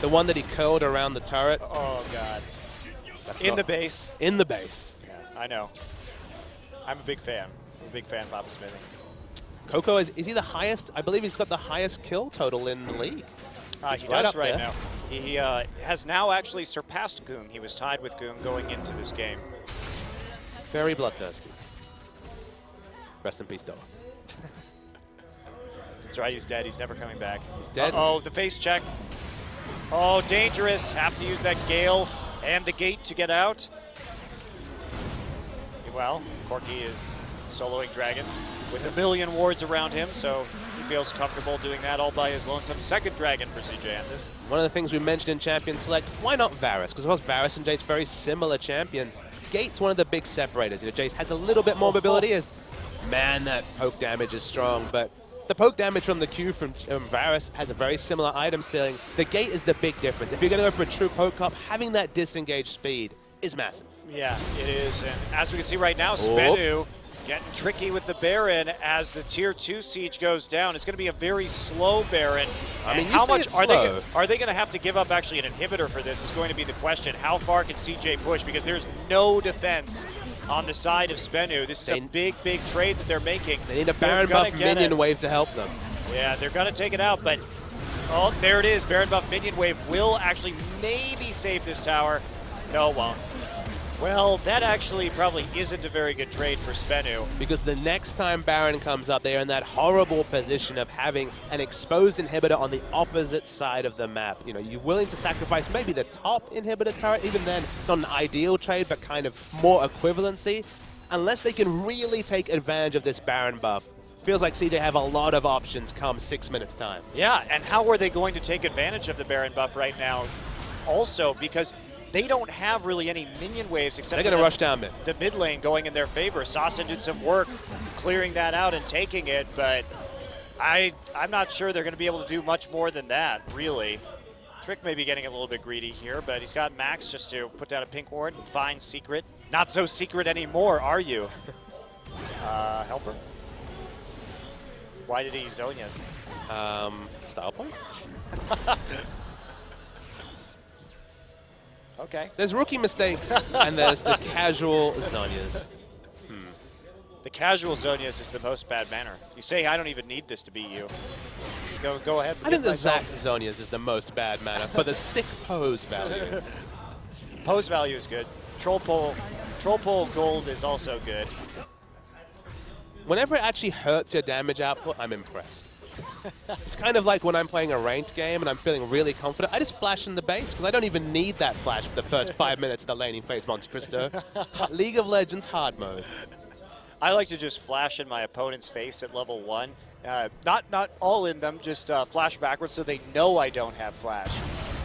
The one that he curled around the turret. Oh, God. In the base. In the base. Yeah, I know. I'm a big fan. I'm a big fan of Papa Smithy. Coco, is he the highest? I believe he's got the highest kill total in the league. He does right now. He has now actually surpassed Goong. He was tied with Goong going into this game. Very bloodthirsty. Rest in peace, Doa. That's right, he's dead. He's never coming back. He's dead. Oh, the face check. Oh, dangerous. Have to use that Gale and the gate to get out. Well, Corki is soloing Dragon with a million wards around him, so he feels comfortable doing that all by his lonesome. Second Dragon for CJ Entus. One of the things we mentioned in Champion Select, why not Varus? Because, of course, Varus and Jace very similar champions. Gate's one of the big separators. Jace has a little bit more mobility. Man, that poke damage is strong, but the poke damage from the Q from Varus has a very similar item ceiling. The Gate is the big difference. If you're going to go for a true poke comp, having that disengaged speed is massive. Yeah, it is. And as we can see right now, SBENU getting tricky with the Baron as the tier 2 siege goes down. It's going to be a very slow Baron. I mean, how much are they going to have to give up actually an inhibitor for this is going to be the question. How far can CJ push? Because there's no defense on the side of SBENU. This is a big, big trade that they're making. They need a Baron buff minion wave to help them. Yeah, they're going to take it out, but oh, there it is. Baron buff minion wave will actually maybe save this tower. No, it won't. Well, that actually probably isn't a very good trade for SBENU. Because the next time Baron comes up, they're in that horrible position of having an exposed inhibitor on the opposite side of the map. You know, you're willing to sacrifice maybe the top inhibitor turret, even then, not an ideal trade, but kind of more equivalency. Unless they can really take advantage of this Baron buff. Feels like CJ have a lot of options come 6 minutes time. Yeah, and how are they going to take advantage of the Baron buff right now? Also, because they don't have really any minion waves except they're going to rush down mid. The mid lane going in their favor. Sasin did some work clearing that out and taking it, but I'm not sure they're going to be able to do much more than that, really. Trick may be getting a little bit greedy here, but he's got Max just to put down a pink ward and find Secret. Not so secret anymore, are you? Helper? Why did he use Zhonya's? Style points? Okay. There's rookie mistakes, and there's the casual Zhonya's. The casual Zhonya's is the most bad manner. You say, I don't even need this to beat you. Go ahead. I think the Zac Zhonya's is the most bad manner for the sick pose value. Pose value is good. Troll pole gold is also good. Whenever it actually hurts your damage output, I'm impressed. It's kind of like when I'm playing a ranked game and I'm feeling really confident, I just flash in the base because I don't even need that flash for the first 5 minutes of the laning phase, Monte Cristo. League of Legends hard mode. I like to just flash in my opponent's face at level 1. Not all in them, just flash backwards so they know I don't have flash.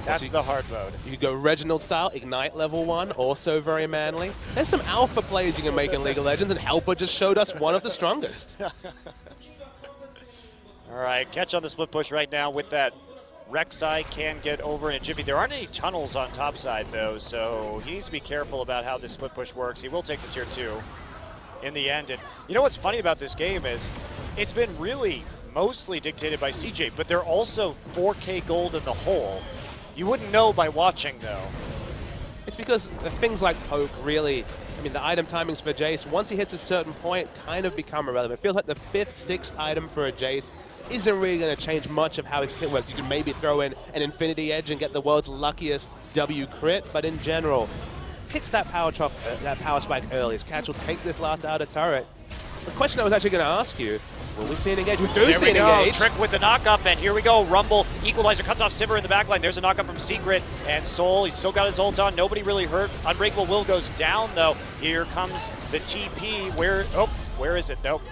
That's the hard mode. You could go Reginald style, Ignite level 1, also very manly. There's some alpha plays you can make in League of Legends, and Helper just showed us one of the strongest. All right, catch on the split push right now with that. Rek'Sai can get over in a jiffy. There aren't any tunnels on top side, though, so he needs to be careful about how this split push works. He will take the tier 2 in the end. And you know what's funny about this game is it's been really mostly dictated by CJ, but they're also 4K gold in the hole. You wouldn't know by watching, though. It's because the things like poke really, I mean, the item timings for Jace, once he hits a certain point, kind of become irrelevant. It feels like the 5th, 6th item for a Jace isn't really going to change much of how his kit works. You can maybe throw in an Infinity Edge and get the world's luckiest W crit, but in general, hits that power spike early. His catch will take this last outer turret. The question I was actually going to ask you, will we see an engage? We do see an engage. Trick with the knock-up, and here we go. Rumble, Equalizer cuts off Sivir in the backline. There's a knock-up from Secret, and Soul, he's still got his ult on. Nobody really hurt. Unbreakable Will goes down, though. Here comes the TP. Where is it? Nope.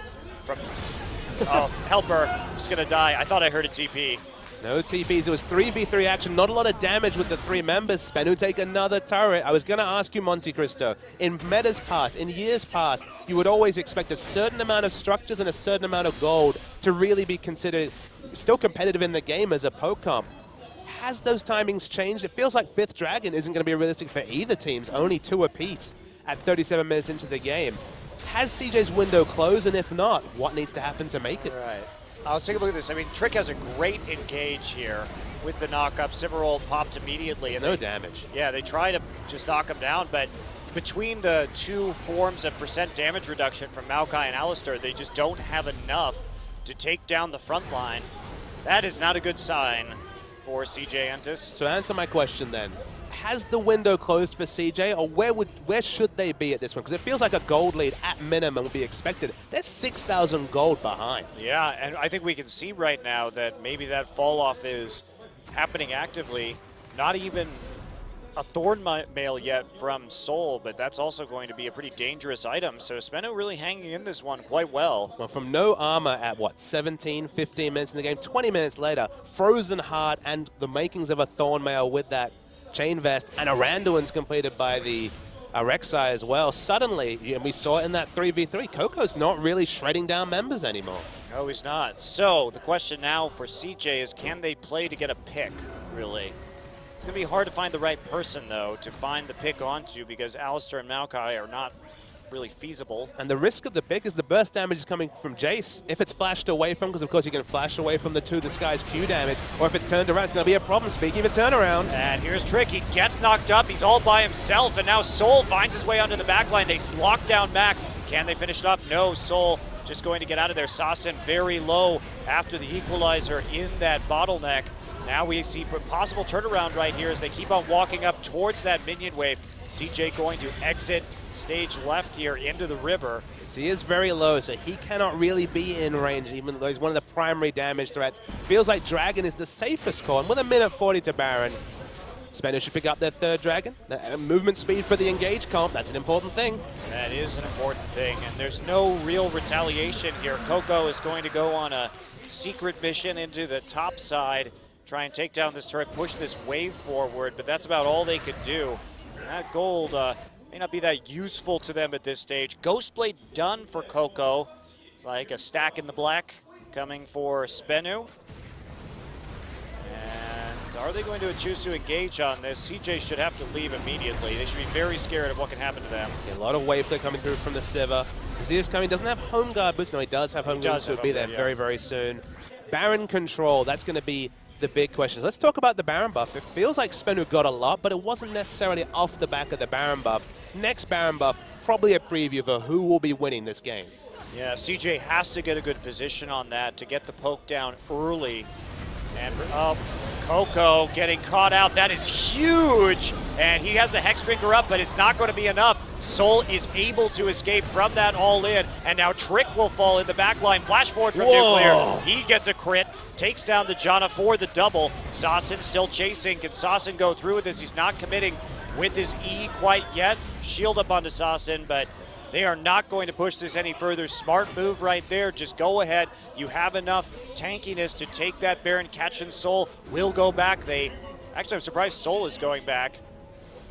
Oh, Helper, just going to die. I thought I heard a TP. No TPs. It was 3v3 action. Not a lot of damage with the 3 members. SBENU take another turret. I was going to ask you, Monte Cristo, in metas past, in years past, you would always expect a certain amount of structures and a certain amount of gold to really be considered still competitive in the game as a poke comp. Has those timings changed? It feels like 5th Dragon isn't going to be realistic for either teams. Only 2 apiece at 37 minutes into the game. Has CJ's window closed? And if not, what needs to happen to make it? Right. Let's take a look at this. I mean, Trick has a great engage here with the knock-up. Sivir popped immediately. There's no damage. Yeah, they try to just knock him down, but between the 2 forms of % damage reduction from Maokai and Alistar, they just don't have enough to take down the front line. That is not a good sign for CJ Entus. So answer my question then. Has the window closed for CJ, or where should they be at this one? Because it feels like a gold lead at minimum would be expected. They're 6,000 gold behind. Yeah, and I think we can see right now that maybe that fall off is happening actively. Not even a Thorn Mail yet from Soul, but that's also going to be a pretty dangerous item. So SBENU really hanging in this one quite well. Well, from no armor at, what, 17, 15 minutes in the game, 20 minutes later, frozen heart and the makings of a Thorn Mail with that Chain Vest, and a Randuin's completed by the Rek'Sai as well. Suddenly, and we saw it in that 3v3, Coco's not really shredding down members anymore. No, he's not. So the question now for CJ is, can they play to get a pick, really? It's going to be hard to find the right person, though, to find the pick onto, because Alistar and Maokai are not really feasible. And the risk of the pick is the burst damage is coming from Jace. If it's flashed away from, because of course you can flash away from the 2 disguised Q damage, or if it's turned around, it's going to be a problem. Speaking of a turnaround. And here's Trick. He gets knocked up. He's all by himself, and now Soul finds his way onto the backline. They lock down Max. Can they finish it up? No, Soul just going to get out of there. Sasin very low after the equalizer in that bottleneck. Now we see a possible turnaround right here as they keep on walking up towards that minion wave. CJ going to exit stage left here into the river. He is very low, so he cannot really be in range, even though he's one of the primary damage threats. Feels like Dragon is the safest call, and with a minute 40 to Baron, SBENU should pick up their third Dragon. Movement speed for the engage comp, that's an important thing. That is an important thing, and there's no real retaliation here. Coco is going to go on a secret mission into the top side, try and take down this turret, push this wave forward, but that's about all they could do. And that gold may not be that useful to them at this stage. Ghostblade done for Coco. It's like a stack in the black coming for SBENU. And are they going to choose to engage on this? CJ should have to leave immediately. They should be very scared of what can happen to them. Yeah, a lot of wave play coming through from the Sivir. Zeus coming, doesn't have home guard boots. No, he does have home guard boots, so he'll be there very, very soon. Baron control, that's going to be the big question. Let's talk about the Baron buff. It feels like SBENU got a lot, but it wasn't necessarily off the back of the Baron buff. Next Baron buff, probably a preview for who will be winning this game. Yeah, CJ has to get a good position on that to get the poke down early. And Coco getting caught out. That is huge. And he has the Hex Drinker up, but it's not going to be enough. Soul is able to escape from that all-in, and now Trick will fall in the back line. Flash forward from Nuclear. He gets a crit, takes down the Janna for the double. Sasson still chasing. Can Sasson go through with this? He's not committing with his E quite yet. Shield up onto Sasson, but they are not going to push this any further. Smart move right there. Just go ahead. You have enough tankiness to take that Baron. Catch and Soul will go back. Actually, I'm surprised Soul is going back.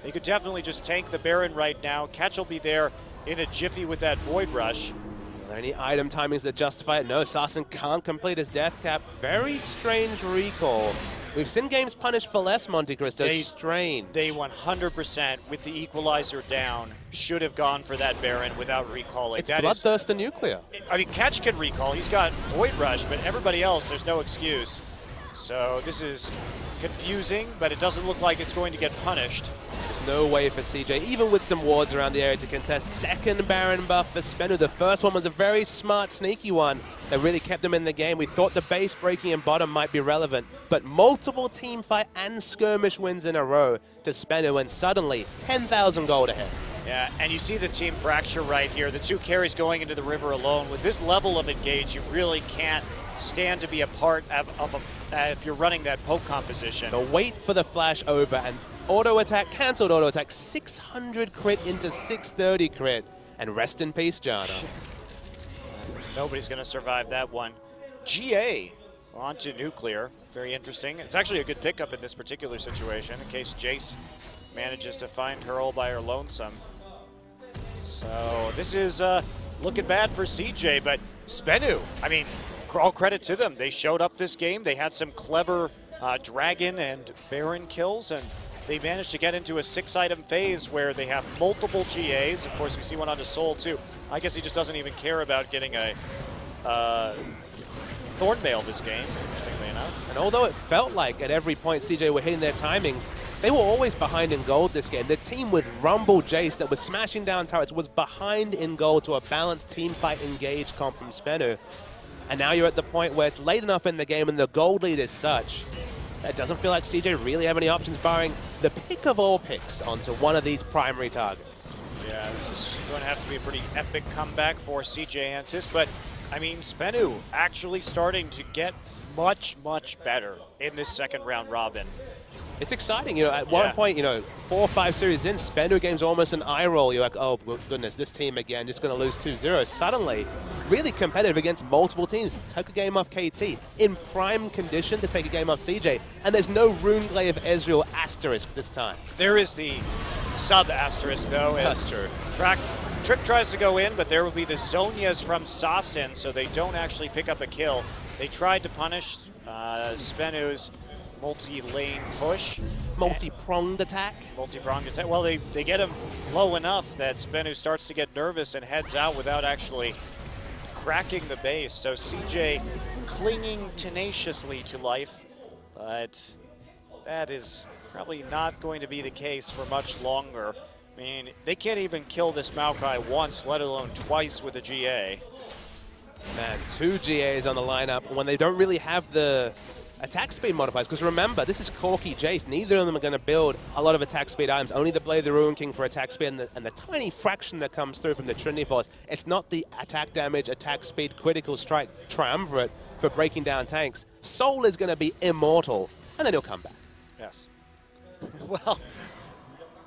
They could definitely just tank the Baron right now. Catch will be there in a jiffy with that Void Rush. Are there any item timings that justify it? No, Sasson can't complete his death cap. Very strange recall. We've seen games punished for less, Monte Cristo. Strange. They 100%, with the equalizer down, should have gone for that Baron without recalling. It's Bloodthirst and Nuclear. I mean, Catch can recall. He's got Void Rush, but everybody else, there's no excuse. So this is confusing, but it doesn't look like it's going to get punished. There's no way for CJ, even with some wards around the area, to contest second Baron buff for SBENU. The first one was a very smart, sneaky one that really kept them in the game. We thought the base breaking and bottom might be relevant, but multiple team fight and skirmish wins in a row to SBENU, and suddenly 10,000 gold ahead. Yeah, and you see the team fracture right here. The two carries going into the river alone. With this level of engage, you really can't stand to be a part of if you're running that poke composition. The wait for the flash over and auto attack, cancelled auto attack, 600 crit into 630 crit, and rest in peace, Janna. Nobody's going to survive that one. GA onto Nuclear, very interesting. It's actually a good pickup in this particular situation in case Jace manages to find her all by her lonesome. So this is looking bad for CJ, but SBENU, I mean, all credit to them. They showed up this game. They had some clever Dragon and Baron kills, and they managed to get into a 6-item phase where they have multiple GAs. Of course, we see one onto Soul, too. I guess he just doesn't even care about getting a Thornmail this game, interestingly enough. And although it felt like at every point CJ were hitting their timings, they were always behind in gold this game. The team with Rumble Jace that was smashing down turrets was behind in gold to a balanced team fight engage comp from SBENU. And now you're at the point where it's late enough in the game and the gold lead is such that it doesn't feel like CJ really have any options barring the pick of all picks onto one of these primary targets. Yeah, this is going to have to be a pretty epic comeback for CJ Entus, but I mean, SBENU actually starting to get much, much better in this second round robin. It's exciting, you know, at one point, you know, 4 or 5 series in, SBENU game's almost an eye roll. You're like, oh goodness, this team again, just going to lose 2-0. Suddenly, really competitive against multiple teams. Took a game off KT, in prime condition to take a game off CJ, and there's no Runeglaive of Ezreal asterisk this time. There is the sub-asterisk, though. That's true. Trick tries to go in, but there will be the Zonias from Sasson, so they don't actually pick up a kill. They tried to punish SBENU's multi-lane push. Multi-pronged attack? Multi-pronged attack. Well, they get him low enough that SBENU starts to get nervous and heads out without actually cracking the base. So CJ clinging tenaciously to life, but that is probably not going to be the case for much longer. I mean, they can't even kill this Maokai once, let alone twice with a GA. Man, 2 GAs on the lineup when they don't really have the attack speed modifiers. Because remember, this is Corki Jace. Neither of them are going to build a lot of attack speed items. Only the Blade of the Ruin King for attack speed and the tiny fraction that comes through from the Trinity Force. It's not the attack damage, attack speed, critical strike triumvirate for breaking down tanks. Soul is going to be immortal, and then he'll come back. Yes. Well,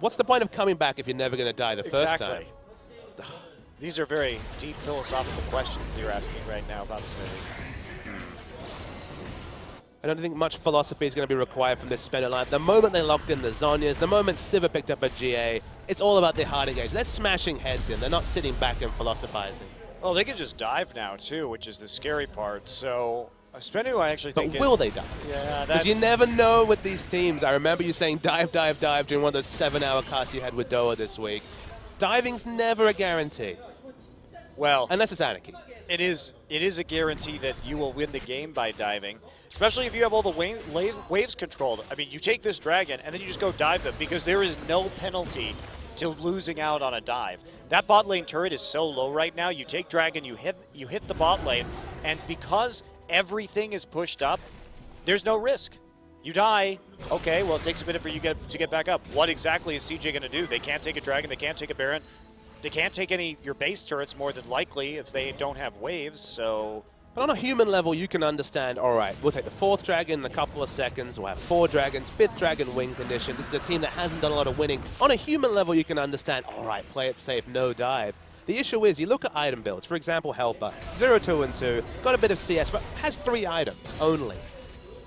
what's the point of coming back if you're never going to die the first time? These are very deep philosophical questions that you're asking right now about this movie. I don't think much philosophy is going to be required from this SBENU line. The moment they locked in the Zhonyas, the moment Sivir picked up a GA, it's all about their hard engage. They're smashing heads in. They're not sitting back and philosophizing. Well, they can just dive now, too, which is the scary part. So, SBENU, I actually think... But will they dive? Yeah, because you never know with these teams. I remember you saying dive, dive, dive during one of those 7-hour casts you had with Doa this week. Diving's never a guarantee. Well, unless it's anarchy. It is a guarantee that you will win the game by diving, especially if you have all the waves controlled. I mean, you take this dragon and then you just go dive them because there is no penalty to losing out on a dive. That bot lane turret is so low right now. You take dragon, you hit the bot lane, and because everything is pushed up, there's no risk. You die, okay, well, it takes a minute for you to get back up. What exactly is CJ going to do? They can't take a dragon, they can't take a Baron, they can't take any your base turrets more than likely if they don't have waves, so... But on a human level, you can understand, all right, we'll take the 4th dragon in a couple of seconds, we'll have 4 dragons, 5th dragon win condition. This is a team that hasn't done a lot of winning. On a human level, you can understand, all right, play it safe, no dive. The issue is, you look at item builds, for example, Helper, 0, 2, and 2, got a bit of CS, but has 3 items only.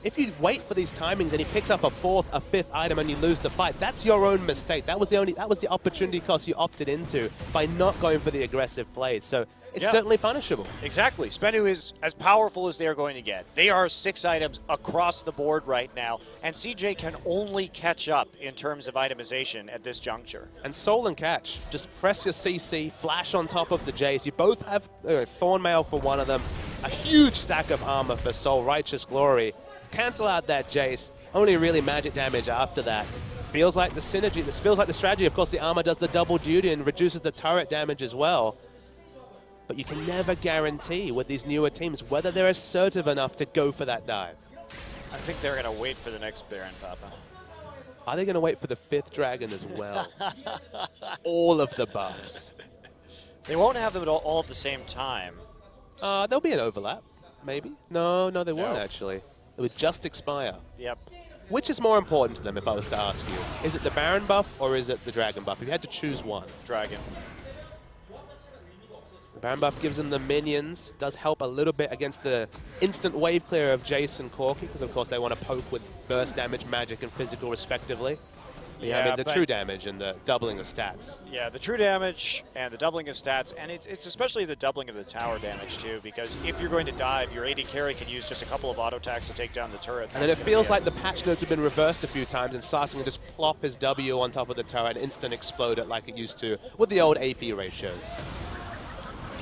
If you wait for these timings and he picks up a 4th, a 5th item and you lose the fight, that's your own mistake. That was the opportunity cost you opted into by not going for the aggressive plays. So it's certainly punishable. Exactly. SBENU is as powerful as they are going to get. They are 6 items across the board right now, and CJ can only catch up in terms of itemization at this juncture. And Soul and Catch, just press your CC, flash on top of the Jays. You both have Thornmail for one of them, a huge stack of armor for Soul, Righteous Glory. Cancel out that Jace, only really magic damage after that. Feels like the synergy, this feels like the strategy. Of course, the armor does the double duty and reduces the turret damage as well. But you can never guarantee with these newer teams whether they're assertive enough to go for that dive. I think they're going to wait for the next Baron, Papa. Are they going to wait for the 5th dragon as well? All of the buffs. They won't have them all at the same time. There'll be an overlap, maybe. No, they won't actually. It would just expire. Yep. Which is more important to them, if I was to ask you? Is it the Baron buff or is it the Dragon buff? If you had to choose one. Dragon. The Baron buff gives them the minions, does help a little bit against the instant wave clear of Jace and Corki, because of course they want to poke with burst damage, magic, and physical respectively. Yeah, I mean, the true damage and the doubling of stats. Yeah, the true damage and the doubling of stats, and it's especially the doubling of the tower damage, too, because if you're going to dive, your AD carry can use just a couple of auto attacks to take down the turret. And then it feels like the patch notes have been reversed a few times, and Sarsing can just plop his W on top of the turret and instant explode it like it used to with the old AP ratios.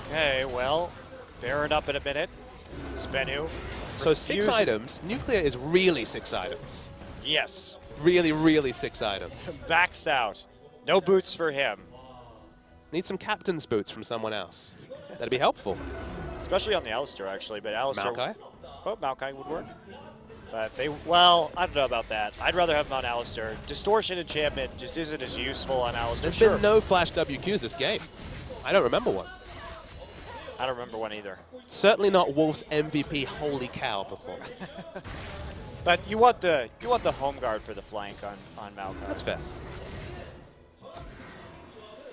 Okay, well, Baron up in a minute. SBENU. So 6 items. Nuclear is really 6 items. Yes. Really, really 6 items. Baxed out. No boots for him. Need some captain's boots from someone else. That'd be helpful. Especially on the Alistar, actually. But Alistar... Maokai? Oh, Maokai would work. But they... Well, I don't know about that. I'd rather have him on Alistar. Distortion enchantment just isn't as useful on Alistar. There's been no flash WQs this game. I don't remember one. I don't remember one either. Certainly not Wolf's MVP holy cow performance. But you want the home guard for the flank on Maokai. That's fair.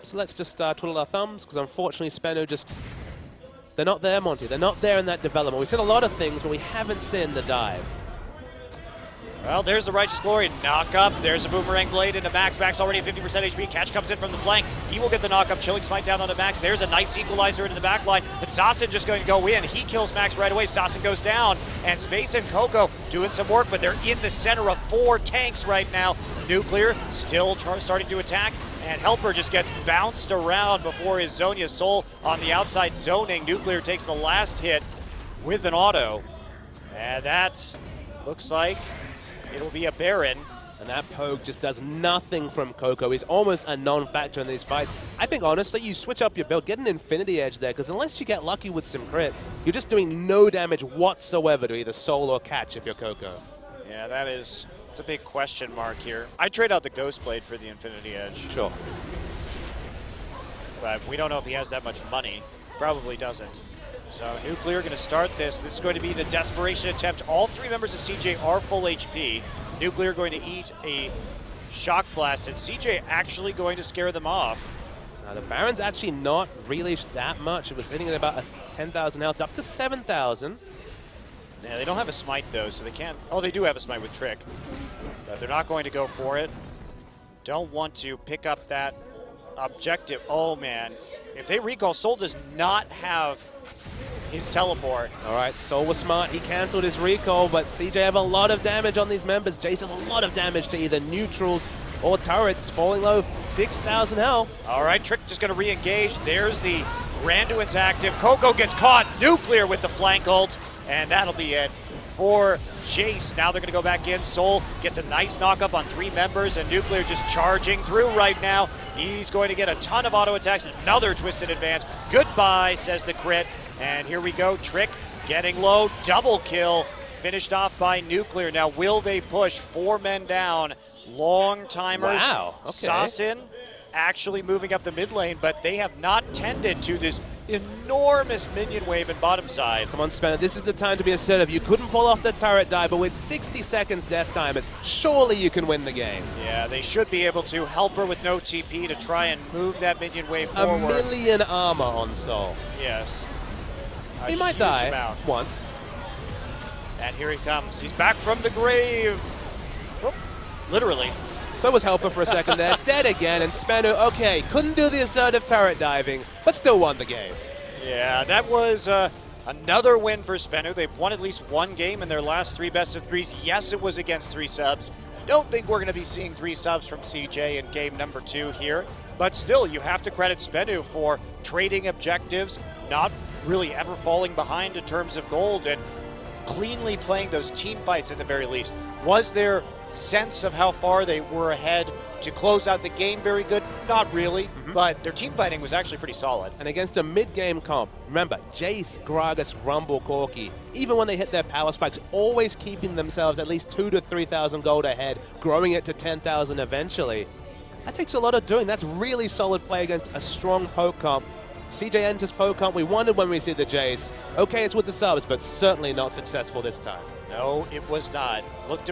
So let's just twiddle our thumbs, because unfortunately SBENU just... They're not there, Monty. They're not there in that development. We've seen a lot of things, but we haven't seen the dive. Well, there's the Righteous Glory. Knock up. There's a Boomerang Blade into Max. Max already at 50% HP. Catch comes in from the flank. He will get the knock up. Chilling Smite down onto Max. There's a nice equalizer into the back line. But Sasin just going to go in. He kills Max right away. Sasin goes down. And Space and Coco doing some work, but they're in the center of 4 tanks right now. Nuclear still starting to attack. And Helper just gets bounced around before his Zhonya Soul on the outside zoning. Nuclear takes the last hit with an auto. And that looks like it'll be a Baron. And that poke just does nothing from Coco. He's almost a non-factor in these fights. I think, honestly, you switch up your build, get an Infinity Edge there, because unless you get lucky with some crit, you're just doing no damage whatsoever to either soul or catch if you're Coco. Yeah, it's a big question mark here. I trade out the Ghost Blade for the Infinity Edge. Sure. But we don't know if he has that much money. Probably doesn't. So Nuclear going to start this. This is going to be the desperation attempt. All three members of CJ are full HP. Nuclear going to eat a Shock Blast, and CJ actually going to scare them off. Now the Baron's actually not really that much. It was sitting at about 10,000 health, up to 7,000. Yeah, they don't have a smite though, so they can't. Oh, they do have a smite with Trick, but they're not going to go for it. Don't want to pick up that objective. Oh man, if they recall, Soul does not have his teleport. All right, Soul was smart. He canceled his recall, but CJ have a lot of damage on these members. Jace does a lot of damage to either neutrals or turrets. Falling low, 6,000 health. All right, Trick just going to re-engage. There's the Randuin's active. Coco gets caught. Nuclear with the flank ult, and that'll be it for Jace. Now they're going to go back in. Soul gets a nice knock-up on three members, and Nuclear just charging through right now. He's going to get a ton of auto attacks. Another twisted advance. Goodbye, says the crit. And here we go. Trick getting low. Double kill. Finished off by Nuclear. Now, will they push? 4 men down. Long timers. Wow. Okay. Sasin actually moving up the mid lane, but they have not tended to this enormous minion wave in bottom side. Come on, SBENU. This is the time to be assertive. You couldn't pull off the turret dive, but with 60 seconds death timers, surely you can win the game. Yeah, they should be able to help her with no TP to try and move that minion wave forward. A million armor on Soul. Yes. He might die once. And here he comes. He's back from the grave. Whoop. Literally. So was Helper for a second there. Dead again, and SBENU, okay, couldn't do the assertive turret diving, but still won the game. Yeah, that was another win for SBENU. They've won at least one game in their last 3 best-of-3s. Yes, it was against 3 subs. Don't think we're going to be seeing 3 subs from CJ in game number 2 here. But still, you have to credit SBENU for trading objectives, not really ever falling behind in terms of gold, and cleanly playing those team fights at the very least. Was there sense of how far they were ahead to close out the game very good? Not really, but their team fighting was actually pretty solid. And against a mid-game comp, remember, Jace, Gragas, Rumble, Corki, even when they hit their power spikes, always keeping themselves at least 2,000 to 3,000 gold ahead, growing it to 10,000 eventually. That takes a lot of doing. That's really solid play against a strong poke comp. CJ Entus poke comp, we wondered when we see the Jace. Okay, it's with the subs, but certainly not successful this time. No, it was not. Looked